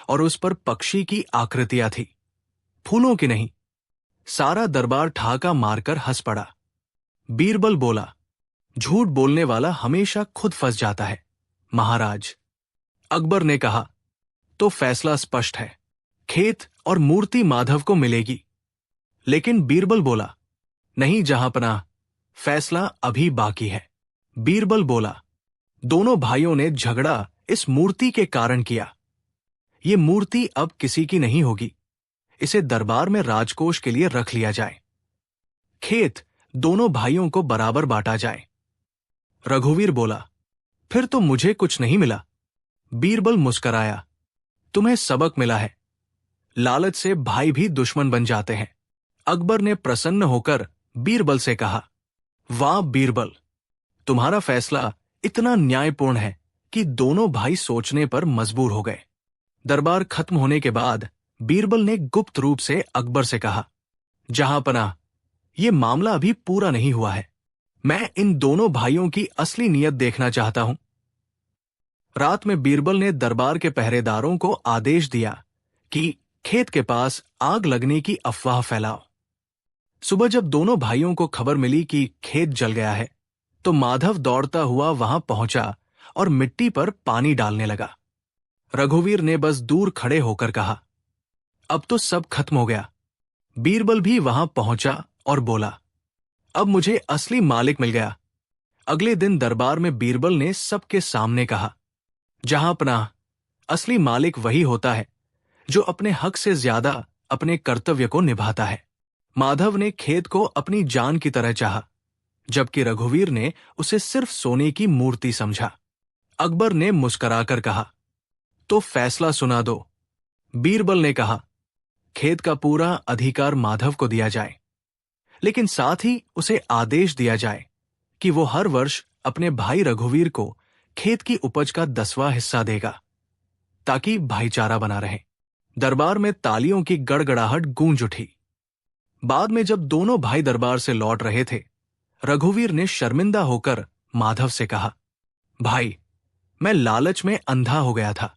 और उस पर पक्षी की आकृतियां थी, फूलों की नहीं। सारा दरबार ठहाका मारकर हंस पड़ा। बीरबल बोला, झूठ बोलने वाला हमेशा खुद फंस जाता है महाराज। अकबर ने कहा, तो फैसला स्पष्ट है, खेत और मूर्ति माधव को मिलेगी। लेकिन बीरबल बोला, नहीं जहांपनाह, फैसला अभी बाकी है। बीरबल बोला, दोनों भाइयों ने झगड़ा इस मूर्ति के कारण किया। ये मूर्ति अब किसी की नहीं होगी, इसे दरबार में राजकोष के लिए रख लिया जाए। खेत दोनों भाइयों को बराबर बांटा जाए। रघुवीर बोला, फिर तो मुझे कुछ नहीं मिला। बीरबल मुस्कराया, तुम्हें सबक मिला है। लालच से भाई भी दुश्मन बन जाते हैं। अकबर ने प्रसन्न होकर बीरबल से कहा, वाह बीरबल, तुम्हारा फैसला इतना न्यायपूर्ण है कि दोनों भाई सोचने पर मजबूर हो गए। दरबार खत्म होने के बाद बीरबल ने गुप्त रूप से अकबर से कहा, जहांपनाह, ये मामला अभी पूरा नहीं हुआ है। मैं इन दोनों भाइयों की असली नीयत देखना चाहता हूं। रात में बीरबल ने दरबार के पहरेदारों को आदेश दिया कि खेत के पास आग लगने की अफवाह फैलाओ। सुबह जब दोनों भाइयों को खबर मिली कि खेत जल गया है, तो माधव दौड़ता हुआ वहां पहुंचा और मिट्टी पर पानी डालने लगा। रघुवीर ने बस दूर खड़े होकर कहा, अब तो सब खत्म हो गया। बीरबल भी वहां पहुंचा और बोला, अब मुझे असली मालिक मिल गया। अगले दिन दरबार में बीरबल ने सबके सामने कहा, जहांपनाह, असली मालिक वही होता है जो अपने हक से ज्यादा अपने कर्तव्य को निभाता है। माधव ने खेत को अपनी जान की तरह चाहा, जबकि रघुवीर ने उसे सिर्फ सोने की मूर्ति समझा। अकबर ने मुस्कुराकर कहा, तो फैसला सुना दो। बीरबल ने कहा, खेत का पूरा अधिकार माधव को दिया जाए, लेकिन साथ ही उसे आदेश दिया जाए कि वो हर वर्ष अपने भाई रघुवीर को खेत की उपज का 10वां हिस्सा देगा, ताकि भाईचारा बना रहे। दरबार में तालियों की गड़गड़ाहट गूंज उठी। बाद में जब दोनों भाई दरबार से लौट रहे थे, रघुवीर ने शर्मिंदा होकर माधव से कहा, भाई, मैं लालच में अंधा हो गया था।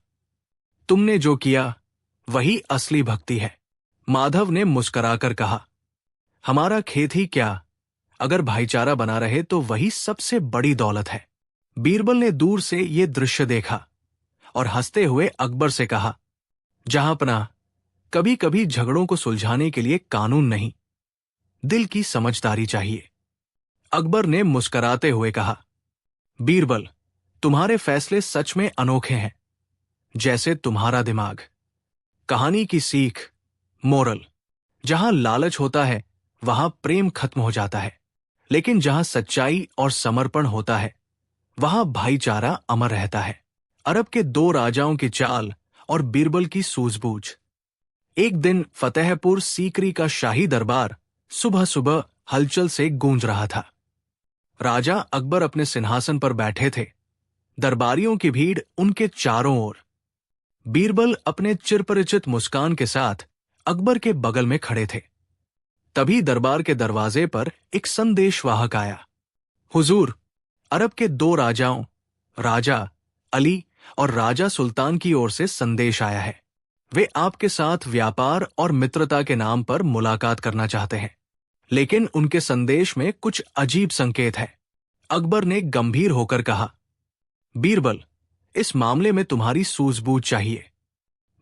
तुमने जो किया वही असली भक्ति है। माधव ने मुस्कुराकर कहा, हमारा खेत ही क्या, अगर भाईचारा बना रहे तो वही सबसे बड़ी दौलत है। बीरबल ने दूर से ये दृश्य देखा और हंसते हुए अकबर से कहा, जहांपनाह, कभी कभी झगड़ों को सुलझाने के लिए कानून नहीं, दिल की समझदारी चाहिए। अकबर ने मुस्कुराते हुए कहा, बीरबल, तुम्हारे फैसले सच में अनोखे हैं, जैसे तुम्हारा दिमाग। कहानी की सीख, मोरल, जहां लालच होता है वहां प्रेम खत्म हो जाता है, लेकिन जहां सच्चाई और समर्पण होता है वहां भाईचारा अमर रहता है। अरब के 2 राजाओं की चाल और बीरबल की सूझबूझ। एक दिन फतेहपुर सीकरी का शाही दरबार सुबह सुबह हलचल से गूंज रहा था। राजा अकबर अपने सिंहासन पर बैठे थे, दरबारियों की भीड़ उनके चारों ओर। बीरबल अपने चिरपरिचित मुस्कान के साथ अकबर के बगल में खड़े थे। तभी दरबार के दरवाजे पर एक संदेशवाहक आया। हुजूर, अरब के 2 राजाओं, राजा अली और राजा सुल्तान की ओर से संदेश आया है। वे आपके साथ व्यापार और मित्रता के नाम पर मुलाकात करना चाहते हैं, लेकिन उनके संदेश में कुछ अजीब संकेत है। अकबर ने गंभीर होकर कहा, बीरबल, इस मामले में तुम्हारी सूझबूझ चाहिए।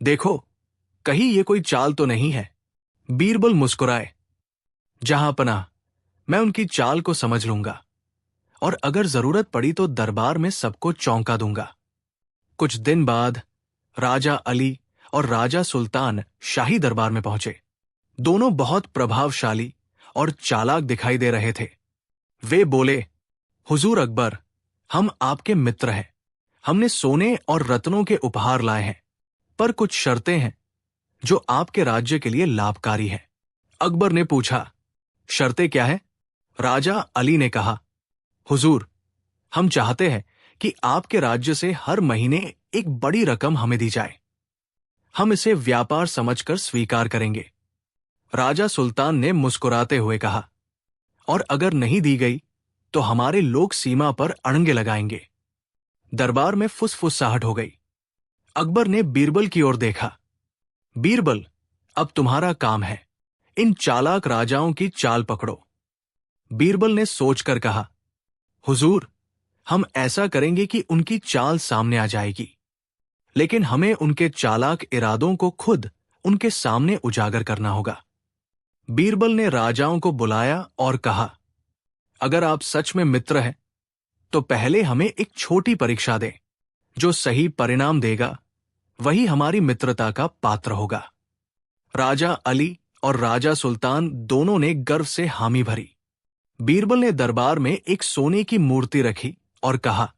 देखो, कहीं ये कोई चाल तो नहीं है। बीरबल मुस्कुराए, जहांपनाह, मैं उनकी चाल को समझ लूंगा और अगर जरूरत पड़ी तो दरबार में सबको चौंका दूंगा। कुछ दिन बाद राजा अली और राजा सुल्तान शाही दरबार में पहुंचे। दोनों बहुत प्रभावशाली और चालाक दिखाई दे रहे थे। वे बोले, हुजूर अकबर, हम आपके मित्र हैं। हमने सोने और रत्नों के उपहार लाए हैं, पर कुछ शर्तें हैं जो आपके राज्य के लिए लाभकारी हैं। अकबर ने पूछा, शर्तें क्या है? राजा अली ने कहा, हुजूर, हम चाहते हैं कि आपके राज्य से हर महीने एक बड़ी रकम हमें दी जाए। हम इसे व्यापार समझकर स्वीकार करेंगे। राजा सुल्तान ने मुस्कुराते हुए कहा, और अगर नहीं दी गई तो हमारे लोग सीमा पर अड़ंगे लगाएंगे। दरबार में फुसफुसाहट हो गई। अकबर ने बीरबल की ओर देखा। बीरबल, अब तुम्हारा काम है, इन चालाक राजाओं की चाल पकड़ो। बीरबल ने सोचकर कहा, हुजूर, हम ऐसा करेंगे कि उनकी चाल सामने आ जाएगी, लेकिन हमें उनके चालाक इरादों को खुद उनके सामने उजागर करना होगा। बीरबल ने राजाओं को बुलाया और कहा, अगर आप सच में मित्र हैं तो पहले हमें एक छोटी परीक्षा दें। जो सही परिणाम देगा वही हमारी मित्रता का पात्र होगा। राजा अली और राजा सुल्तान दोनों ने गर्व से हामी भरी। बीरबल ने दरबार में एक सोने की मूर्ति रखी और कहा,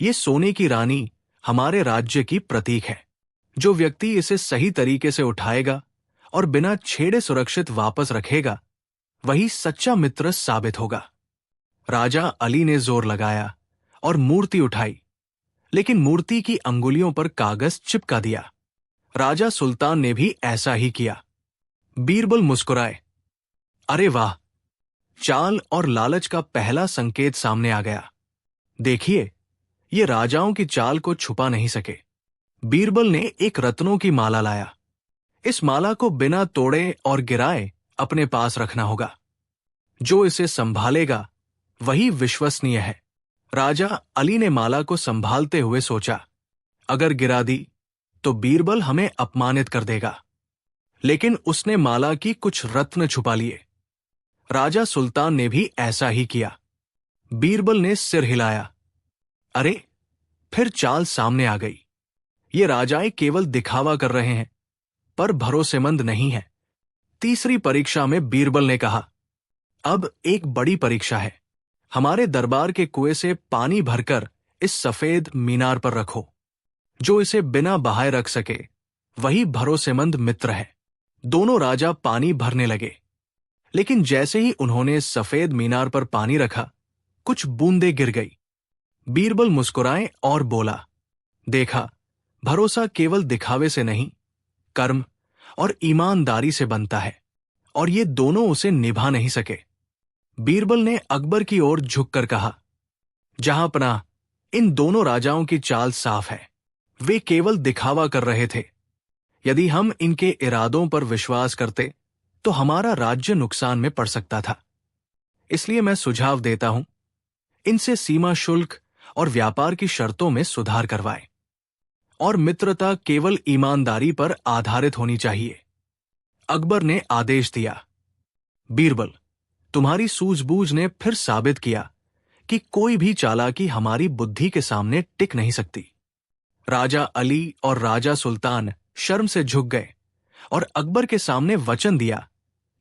यह सोने की रानी हमारे राज्य की प्रतीक है। जो व्यक्ति इसे सही तरीके से उठाएगा और बिना छेड़े सुरक्षित वापस रखेगा, वही सच्चा मित्र साबित होगा। राजा अली ने जोर लगाया और मूर्ति उठाई, लेकिन मूर्ति की अंगुलियों पर कागज चिपका दिया। राजा सुल्तान ने भी ऐसा ही किया। बीरबल मुस्कुराए। अरे वाह, चाल और लालच का पहला संकेत सामने आ गया। देखिए, ये राजाओं की चाल को छुपा नहीं सके। बीरबल ने एक रत्नों की माला लाया। इस माला को बिना तोड़े और गिराए अपने पास रखना होगा। जो इसे संभालेगा वही विश्वसनीय है। राजा अली ने माला को संभालते हुए सोचा, अगर गिरा दी तो बीरबल हमें अपमानित कर देगा। लेकिन उसने माला की कुछ रत्न छुपा लिए। राजा सुल्तान ने भी ऐसा ही किया। बीरबल ने सिर हिलाया। अरे, फिर चाल सामने आ गई। ये राजाएं केवल दिखावा कर रहे हैं, पर भरोसेमंद नहीं है। तीसरी परीक्षा में बीरबल ने कहा, अब एक बड़ी परीक्षा है। हमारे दरबार के कुएं से पानी भरकर इस सफेद मीनार पर रखो। जो इसे बिना बहाए रख सके वही भरोसेमंद मित्र है। दोनों राजा पानी भरने लगे, लेकिन जैसे ही उन्होंने सफेद मीनार पर पानी रखा, कुछ बूंदें गिर गई। बीरबल मुस्कुराए और बोला, देखा, भरोसा केवल दिखावे से नहीं, कर्म और ईमानदारी से बनता है, और ये दोनों उसे निभा नहीं सके। बीरबल ने अकबर की ओर झुककर कहा, जहांपनाह, इन दोनों राजाओं की चाल साफ है। वे केवल दिखावा कर रहे थे। यदि हम इनके इरादों पर विश्वास करते तो हमारा राज्य नुकसान में पड़ सकता था। इसलिए मैं सुझाव देता हूं, इनसे सीमा शुल्क और व्यापार की शर्तों में सुधार करवाएं, और मित्रता केवल ईमानदारी पर आधारित होनी चाहिए। अकबर ने आदेश दिया। बीरबल, तुम्हारी सूझबूझ ने फिर साबित किया कि कोई भी चालाकी हमारी बुद्धि के सामने टिक नहीं सकती। राजा अली और राजा सुल्तान शर्म से झुक गए और अकबर के सामने वचन दिया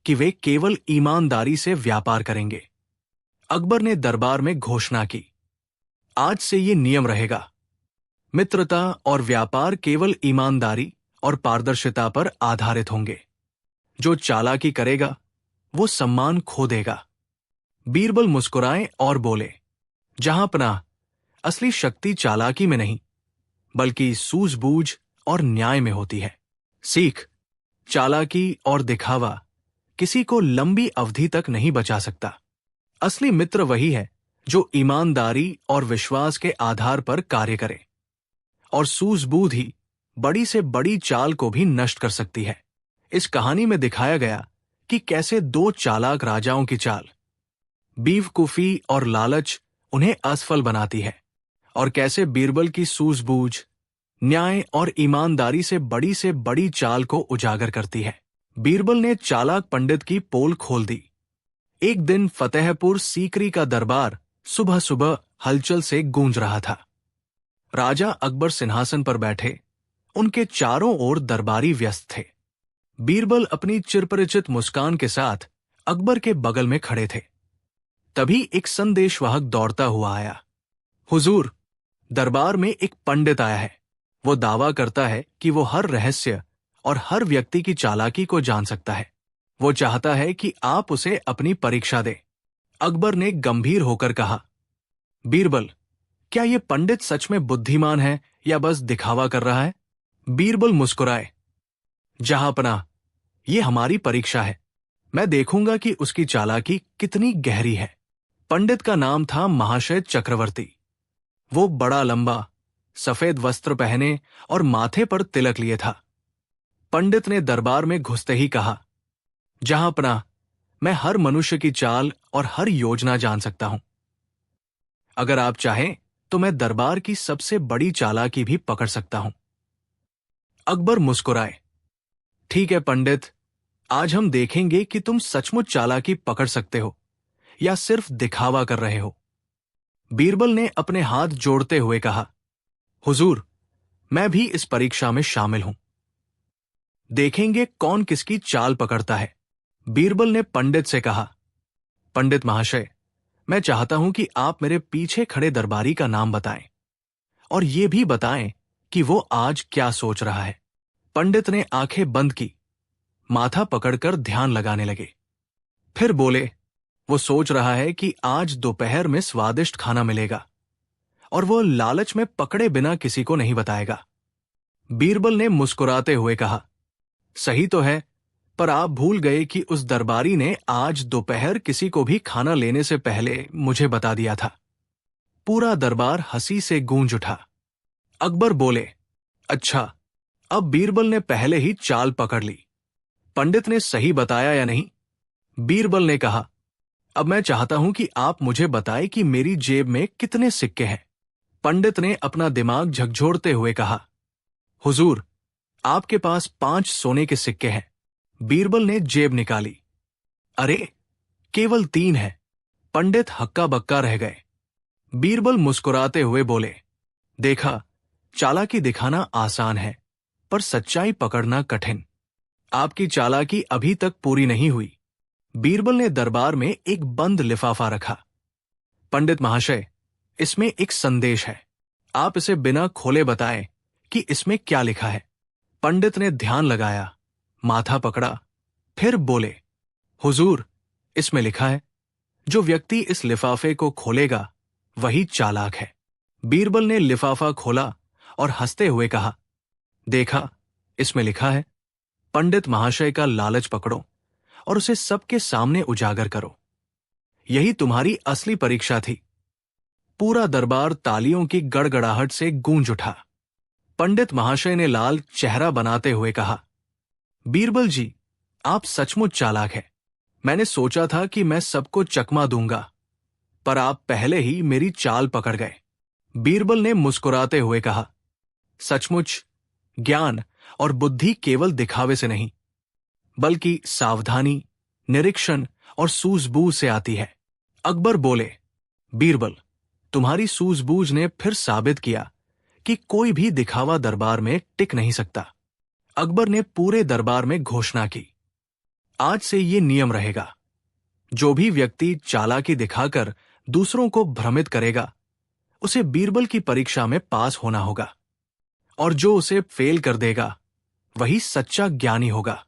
कि वे केवल ईमानदारी से व्यापार करेंगे। अकबर ने दरबार में घोषणा की, आज से ये नियम रहेगा। मित्रता और व्यापार केवल ईमानदारी और पारदर्शिता पर आधारित होंगे। जो चालाकी करेगा वो सम्मान खो देगा। बीरबल मुस्कुराए और बोले, जहांपनाह, असली शक्ति चालाकी में नहीं, बल्कि सूझबूझ और न्याय में होती है। सीख, चालाकी और दिखावा किसी को लंबी अवधि तक नहीं बचा सकता। असली मित्र वही है जो ईमानदारी और विश्वास के आधार पर कार्य करे, और सूझबूझ ही बड़ी से बड़ी चाल को भी नष्ट कर सकती है। इस कहानी में दिखाया गया कि कैसे दो चालाक राजाओं की चाल, बेवकूफी और लालच उन्हें असफल बनाती है, और कैसे बीरबल की सूझबूझ न्याय और ईमानदारी से बड़ी चाल को उजागर करती है। बीरबल ने चालाक पंडित की पोल खोल दी। एक दिन फतेहपुर सीकरी का दरबार सुबह सुबह हलचल से गूंज रहा था। राजा अकबर सिंहासन पर बैठे, उनके चारों ओर दरबारी व्यस्त थे। बीरबल अपनी चिरपरिचित मुस्कान के साथ अकबर के बगल में खड़े थे। तभी एक संदेशवाहक दौड़ता हुआ आया। हुजूर, दरबार में एक पंडित आया है। वो दावा करता है कि वो हर रहस्य और हर व्यक्ति की चालाकी को जान सकता है। वो चाहता है कि आप उसे अपनी परीक्षा दें। अकबर ने गंभीर होकर कहा, बीरबल, क्या ये पंडित सच में बुद्धिमान है या बस दिखावा कर रहा है? बीरबल मुस्कुराए, जहांपनाह, ये हमारी परीक्षा है। मैं देखूंगा कि उसकी चालाकी कितनी गहरी है। पंडित का नाम था महाशय चक्रवर्ती। वो बड़ा लंबा, सफेद वस्त्र पहने और माथे पर तिलक लिए था। पंडित ने दरबार में घुसते ही कहा, जहांपनाह, मैं हर मनुष्य की चाल और हर योजना जान सकता हूं। अगर आप चाहें तो मैं दरबार की सबसे बड़ी चालाकी भी पकड़ सकता हूं। अकबर मुस्कुराए, ठीक है पंडित, आज हम देखेंगे कि तुम सचमुच चालाकी पकड़ सकते हो या सिर्फ दिखावा कर रहे हो। बीरबल ने अपने हाथ जोड़ते हुए कहा, हुजूर, मैं भी इस परीक्षा में शामिल हूं। देखेंगे कौन किसकी चाल पकड़ता है। बीरबल ने पंडित से कहा, पंडित महाशय, मैं चाहता हूं कि आप मेरे पीछे खड़े दरबारी का नाम बताएं, और ये भी बताएं कि वो आज क्या सोच रहा है। पंडित ने आंखें बंद की, माथा पकड़कर ध्यान लगाने लगे। फिर बोले, वो सोच रहा है कि आज दोपहर में स्वादिष्ट खाना मिलेगा और वो लालच में पकड़े बिना किसी को नहीं बताएगा। बीरबल ने मुस्कुराते हुए कहा, सही तो है, पर आप भूल गए कि उस दरबारी ने आज दोपहर किसी को भी खाना लेने से पहले मुझे बता दिया था। पूरा दरबार हंसी से गूंज उठा। अकबर बोले, अच्छा, अब बीरबल ने पहले ही चाल पकड़ ली। पंडित ने सही बताया या नहीं? बीरबल ने कहा, अब मैं चाहता हूं कि आप मुझे बताएं कि मेरी जेब में कितने सिक्के हैं। पंडित ने अपना दिमाग झकझोरते हुए कहा, हुजूर, आपके पास 5 सोने के सिक्के हैं। बीरबल ने जेब निकाली। अरे, केवल 3 है। पंडित हक्का बक्का रह गए। बीरबल मुस्कुराते हुए बोले, देखा, चालाकी दिखाना आसान है, पर सच्चाई पकड़ना कठिन। आपकी चालाकी अभी तक पूरी नहीं हुई। बीरबल ने दरबार में एक बंद लिफाफा रखा। पंडित महाशय, इसमें एक संदेश है। आप इसे बिना खोले बताएं कि इसमें क्या लिखा है। पंडित ने ध्यान लगाया, माथा पकड़ा, फिर बोले, हुजूर, इसमें लिखा है, जो व्यक्ति इस लिफाफे को खोलेगा वही चालाक है। बीरबल ने लिफाफा खोला और हंसते हुए कहा, देखा, इसमें लिखा है, पंडित महाशय का लालच पकड़ो और उसे सबके सामने उजागर करो। यही तुम्हारी असली परीक्षा थी। पूरा दरबार तालियों की गड़गड़ाहट से गूंज उठा। पंडित महाशय ने लाल चेहरा बनाते हुए कहा, बीरबल जी, आप सचमुच चालाक हैं। मैंने सोचा था कि मैं सबको चकमा दूंगा, पर आप पहले ही मेरी चाल पकड़ गए। बीरबल ने मुस्कुराते हुए कहा, सचमुच ज्ञान और बुद्धि केवल दिखावे से नहीं, बल्कि सावधानी, निरीक्षण और सूझबूझ से आती है। अकबर बोले, बीरबल, तुम्हारी सूझबूझ ने फिर साबित किया कि कोई भी दिखावा दरबार में टिक नहीं सकता। अकबर ने पूरे दरबार में घोषणा की, आज से ये नियम रहेगा, जो भी व्यक्ति चालाकी दिखाकर दूसरों को भ्रमित करेगा, उसे बीरबल की परीक्षा में पास होना होगा, और जो उसे फेल कर देगा वही सच्चा ज्ञानी होगा।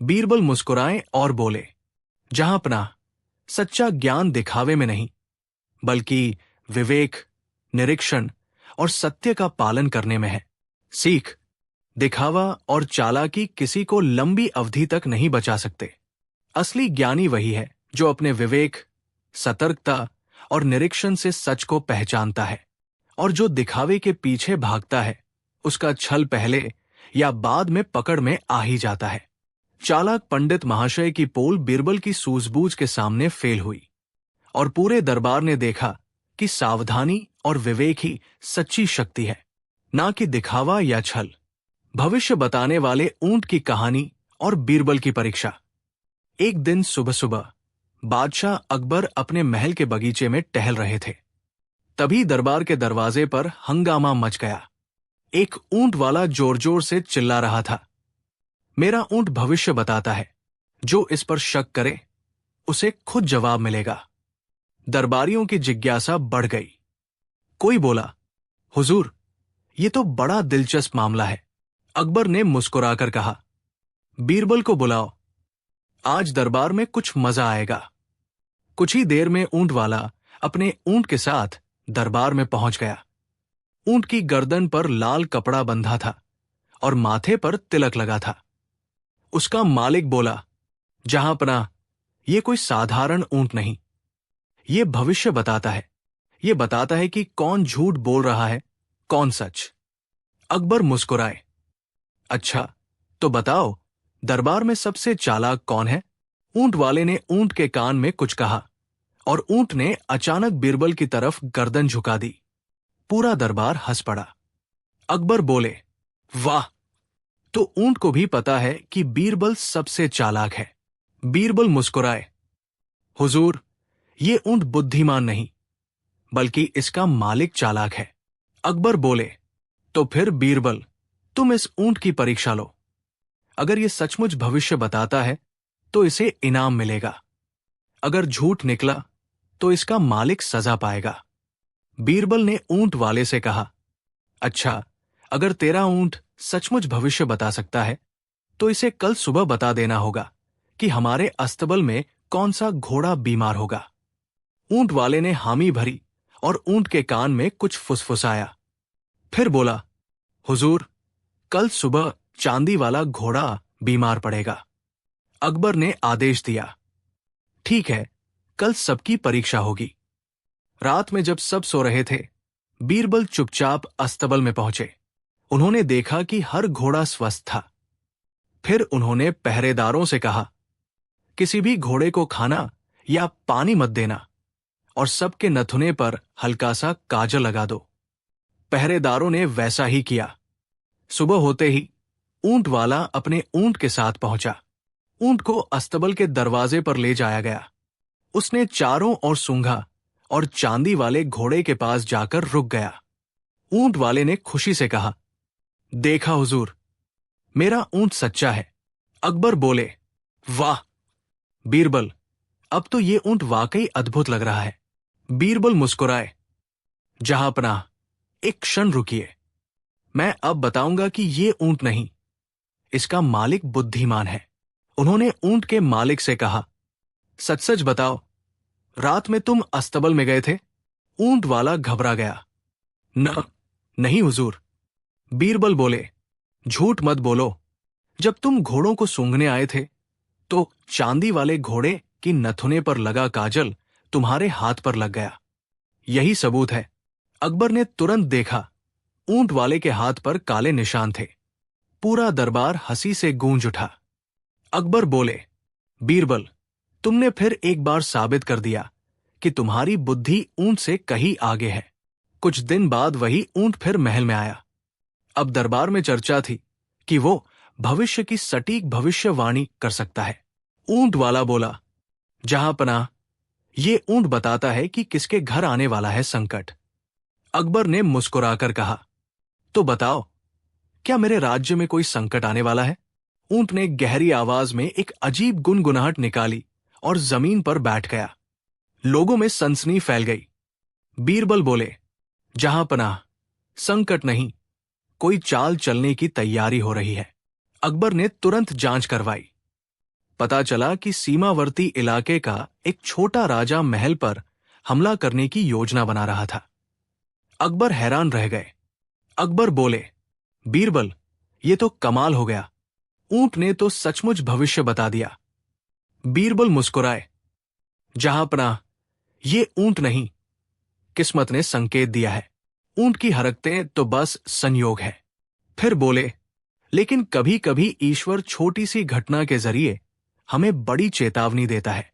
बीरबल मुस्कुराए और बोले, जहांपनाह, सच्चा ज्ञान दिखावे में नहीं, बल्कि विवेक, निरीक्षण और सत्य का पालन करने में है। सीख, दिखावा और चालाकी किसी को लंबी अवधि तक नहीं बचा सकते। असली ज्ञानी वही है जो अपने विवेक, सतर्कता और निरीक्षण से सच को पहचानता है, और जो दिखावे के पीछे भागता है उसका छल पहले या बाद में पकड़ में आ ही जाता है। चालाक पंडित महाशय की पोल बीरबल की सूझबूझ के सामने फेल हुई, और पूरे दरबार ने देखा कि सावधानी और विवेक ही सच्ची शक्ति है, ना कि दिखावा या छल। भविष्य बताने वाले ऊंट की कहानी और बीरबल की परीक्षा। एक दिन सुबह सुबह बादशाह अकबर अपने महल के बगीचे में टहल रहे थे। तभी दरबार के दरवाजे पर हंगामा मच गया। एक ऊंट वाला जोर जोर से चिल्ला रहा था, मेरा ऊंट भविष्य बताता है, जो इस पर शक करे उसे खुद जवाब मिलेगा। दरबारियों की जिज्ञासा बढ़ गई। कोई बोला, हुजूर, ये तो बड़ा दिलचस्प मामला है। अकबर ने मुस्कुराकर कहा, बीरबल को बुलाओ, आज दरबार में कुछ मजा आएगा। कुछ ही देर में ऊंट वाला अपने ऊंट के साथ दरबार में पहुंच गया। ऊंट की गर्दन पर लाल कपड़ा बंधा था और माथे पर तिलक लगा था। उसका मालिक बोला, जहांपनाह, ये कोई साधारण ऊंट नहीं, ये भविष्य बताता है। ये बताता है कि कौन झूठ बोल रहा है, कौन सच। अकबर मुस्कुराए, अच्छा, तो बताओ, दरबार में सबसे चालाक कौन है? ऊंट वाले ने ऊंट के कान में कुछ कहा और ऊंट ने अचानक बीरबल की तरफ गर्दन झुका दी। पूरा दरबार हंस पड़ा। अकबर बोले, वाह, तो ऊंट को भी पता है कि बीरबल सबसे चालाक है। बीरबल मुस्कुराए, हुजूर, ये ऊंट बुद्धिमान नहीं, बल्कि इसका मालिक चालाक है। अकबर बोले, तो फिर बीरबल, तुम इस ऊंट की परीक्षा लो। अगर ये सचमुच भविष्य बताता है तो इसे इनाम मिलेगा। अगर झूठ निकला तो इसका मालिक सजा पाएगा। बीरबल ने ऊंट वाले से कहा, अच्छा, अगर तेरा ऊंट सचमुच भविष्य बता सकता है तो इसे कल सुबह बता देना होगा कि हमारे अस्तबल में कौन सा घोड़ा बीमार होगा। ऊंट वाले ने हामी भरी और ऊंट के कान में कुछ फुसफुसाया। फिर बोला, हुजूर, कल सुबह चांदी वाला घोड़ा बीमार पड़ेगा। अकबर ने आदेश दिया, ठीक है, कल सबकी परीक्षा होगी। रात में जब सब सो रहे थे, बीरबल चुपचाप अस्तबल में पहुंचे। उन्होंने देखा कि हर घोड़ा स्वस्थ था। फिर उन्होंने पहरेदारों से कहा, किसी भी घोड़े को खाना या पानी मत देना और सबके नथुने पर हल्का सा काजल लगा दो। पहरेदारों ने वैसा ही किया। सुबह होते ही ऊंट वाला अपने ऊंट के साथ पहुंचा। ऊंट को अस्तबल के दरवाजे पर ले जाया गया। उसने चारों ओर सूंघा और चांदी वाले घोड़े के पास जाकर रुक गया। ऊंट वाले ने खुशी से कहा, देखा हुजूर, मेरा ऊंट सच्चा है। अकबर बोले, वाह बीरबल, अब तो ये ऊंट वाकई अद्भुत लग रहा है। बीरबल मुस्कुराए, जहांपनाह, एक क्षण रुकिए, मैं अब बताऊंगा कि ये ऊंट नहीं, इसका मालिक बुद्धिमान है। उन्होंने ऊंट के मालिक से कहा, सच सच बताओ, रात में तुम अस्तबल में गए थे? ऊंट वाला घबरा गया। नहीं हुजूर। बीरबल बोले, झूठ मत बोलो, जब तुम घोड़ों को सूंघने आए थे तो चांदी वाले घोड़े की नथुने पर लगा काजल तुम्हारे हाथ पर लग गया। यही सबूत है। अकबर ने तुरंत देखा, ऊंट वाले के हाथ पर काले निशान थे। पूरा दरबार हंसी से गूंज उठा। अकबर बोले, बीरबल, तुमने फिर एक बार साबित कर दिया कि तुम्हारी बुद्धि ऊंट से कहीं आगे है। कुछ दिन बाद वही ऊंट फिर महल में आया। अब दरबार में चर्चा थी कि वो भविष्य की सटीक भविष्यवाणी कर सकता है। ऊंट वाला बोला, जहांपनाह, ये ऊंट बताता है कि किसके घर आने वाला है संकट। अकबर ने मुस्कुराकर कहा, तो बताओ, क्या मेरे राज्य में कोई संकट आने वाला है? ऊंट ने गहरी आवाज में एक अजीब गुनगुनाहट निकाली और जमीन पर बैठ गया। लोगों में सनसनी फैल गई। बीरबल बोले, जहांपनाह, संकट नहीं, कोई चाल चलने की तैयारी हो रही है। अकबर ने तुरंत जांच करवाई। पता चला कि सीमावर्ती इलाके का एक छोटा राजा महल पर हमला करने की योजना बना रहा था। अकबर हैरान रह गए। अकबर बोले, बीरबल, ये तो कमाल हो गया, ऊंट ने तो सचमुच भविष्य बता दिया। बीरबल मुस्कुराए, जहांपनाह, ये ऊंट नहीं, किस्मत ने संकेत दिया है। ऊंट की हरकतें तो बस संयोग है। फिर बोले, लेकिन कभी कभी ईश्वर छोटी सी घटना के जरिए हमें बड़ी चेतावनी देता है,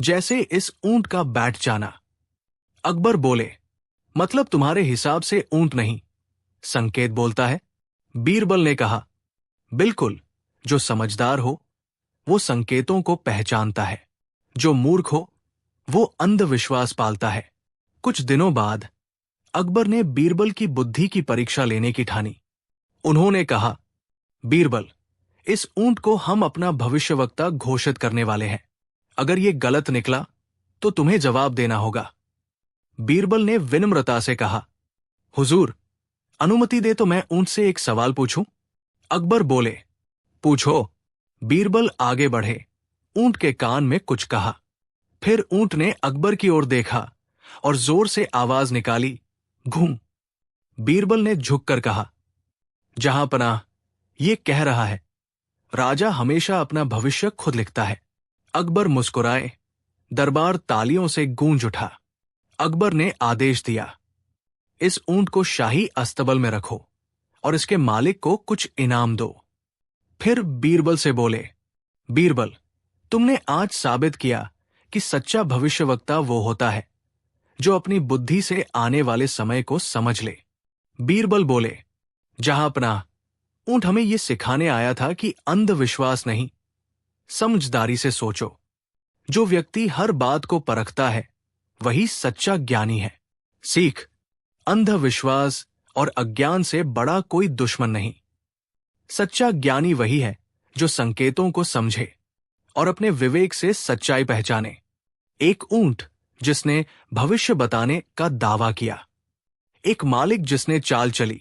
जैसे इस ऊंट का बैठ जाना। अकबर बोले, मतलब तुम्हारे हिसाब से ऊंट नहीं, संकेत बोलता है? बीरबल ने कहा, बिल्कुल, जो समझदार हो वो संकेतों को पहचानता है, जो मूर्ख हो वो अंधविश्वास पालता है। कुछ दिनों बाद अकबर ने बीरबल की बुद्धि की परीक्षा लेने की ठानी। उन्होंने कहा, बीरबल, इस ऊंट को हम अपना भविष्यवक्ता घोषित करने वाले हैं। अगर ये गलत निकला तो तुम्हें जवाब देना होगा। बीरबल ने विनम्रता से कहा, हुजूर, अनुमति दे तो मैं ऊंट से एक सवाल पूछूं? अकबर बोले, पूछो। बीरबल आगे बढ़े, ऊंट के कान में कुछ कहा। फिर ऊंट ने अकबर की ओर देखा और जोर से आवाज निकाली, घूम। बीरबल ने झुककर कहा, जहांपनाह, ये कह रहा है, राजा हमेशा अपना भविष्य खुद लिखता है। अकबर मुस्कुराए। दरबार तालियों से गूंज उठा। अकबर ने आदेश दिया, इस ऊंट को शाही अस्तबल में रखो और इसके मालिक को कुछ इनाम दो। फिर बीरबल से बोले, बीरबल, तुमने आज साबित किया कि सच्चा भविष्यवक्ता वो होता है जो अपनी बुद्धि से आने वाले समय को समझ ले। बीरबल बोले, जहांपनाह, ऊंट हमें ये सिखाने आया था कि अंधविश्वास नहीं, समझदारी से सोचो। जो व्यक्ति हर बात को परखता है वही सच्चा ज्ञानी है। सीख, अंधविश्वास और अज्ञान से बड़ा कोई दुश्मन नहीं। सच्चा ज्ञानी वही है जो संकेतों को समझे और अपने विवेक से सच्चाई पहचाने। एक ऊंट जिसने भविष्य बताने का दावा किया, एक मालिक जिसने चाल चली,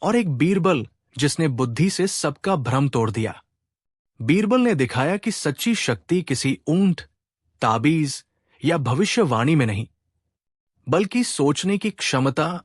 और एक बीरबल जिसने बुद्धि से सबका भ्रम तोड़ दिया। बीरबल ने दिखाया कि सच्ची शक्ति किसी ऊंट, ताबीज या भविष्यवाणी में नहीं, बल्कि सोचने की क्षमता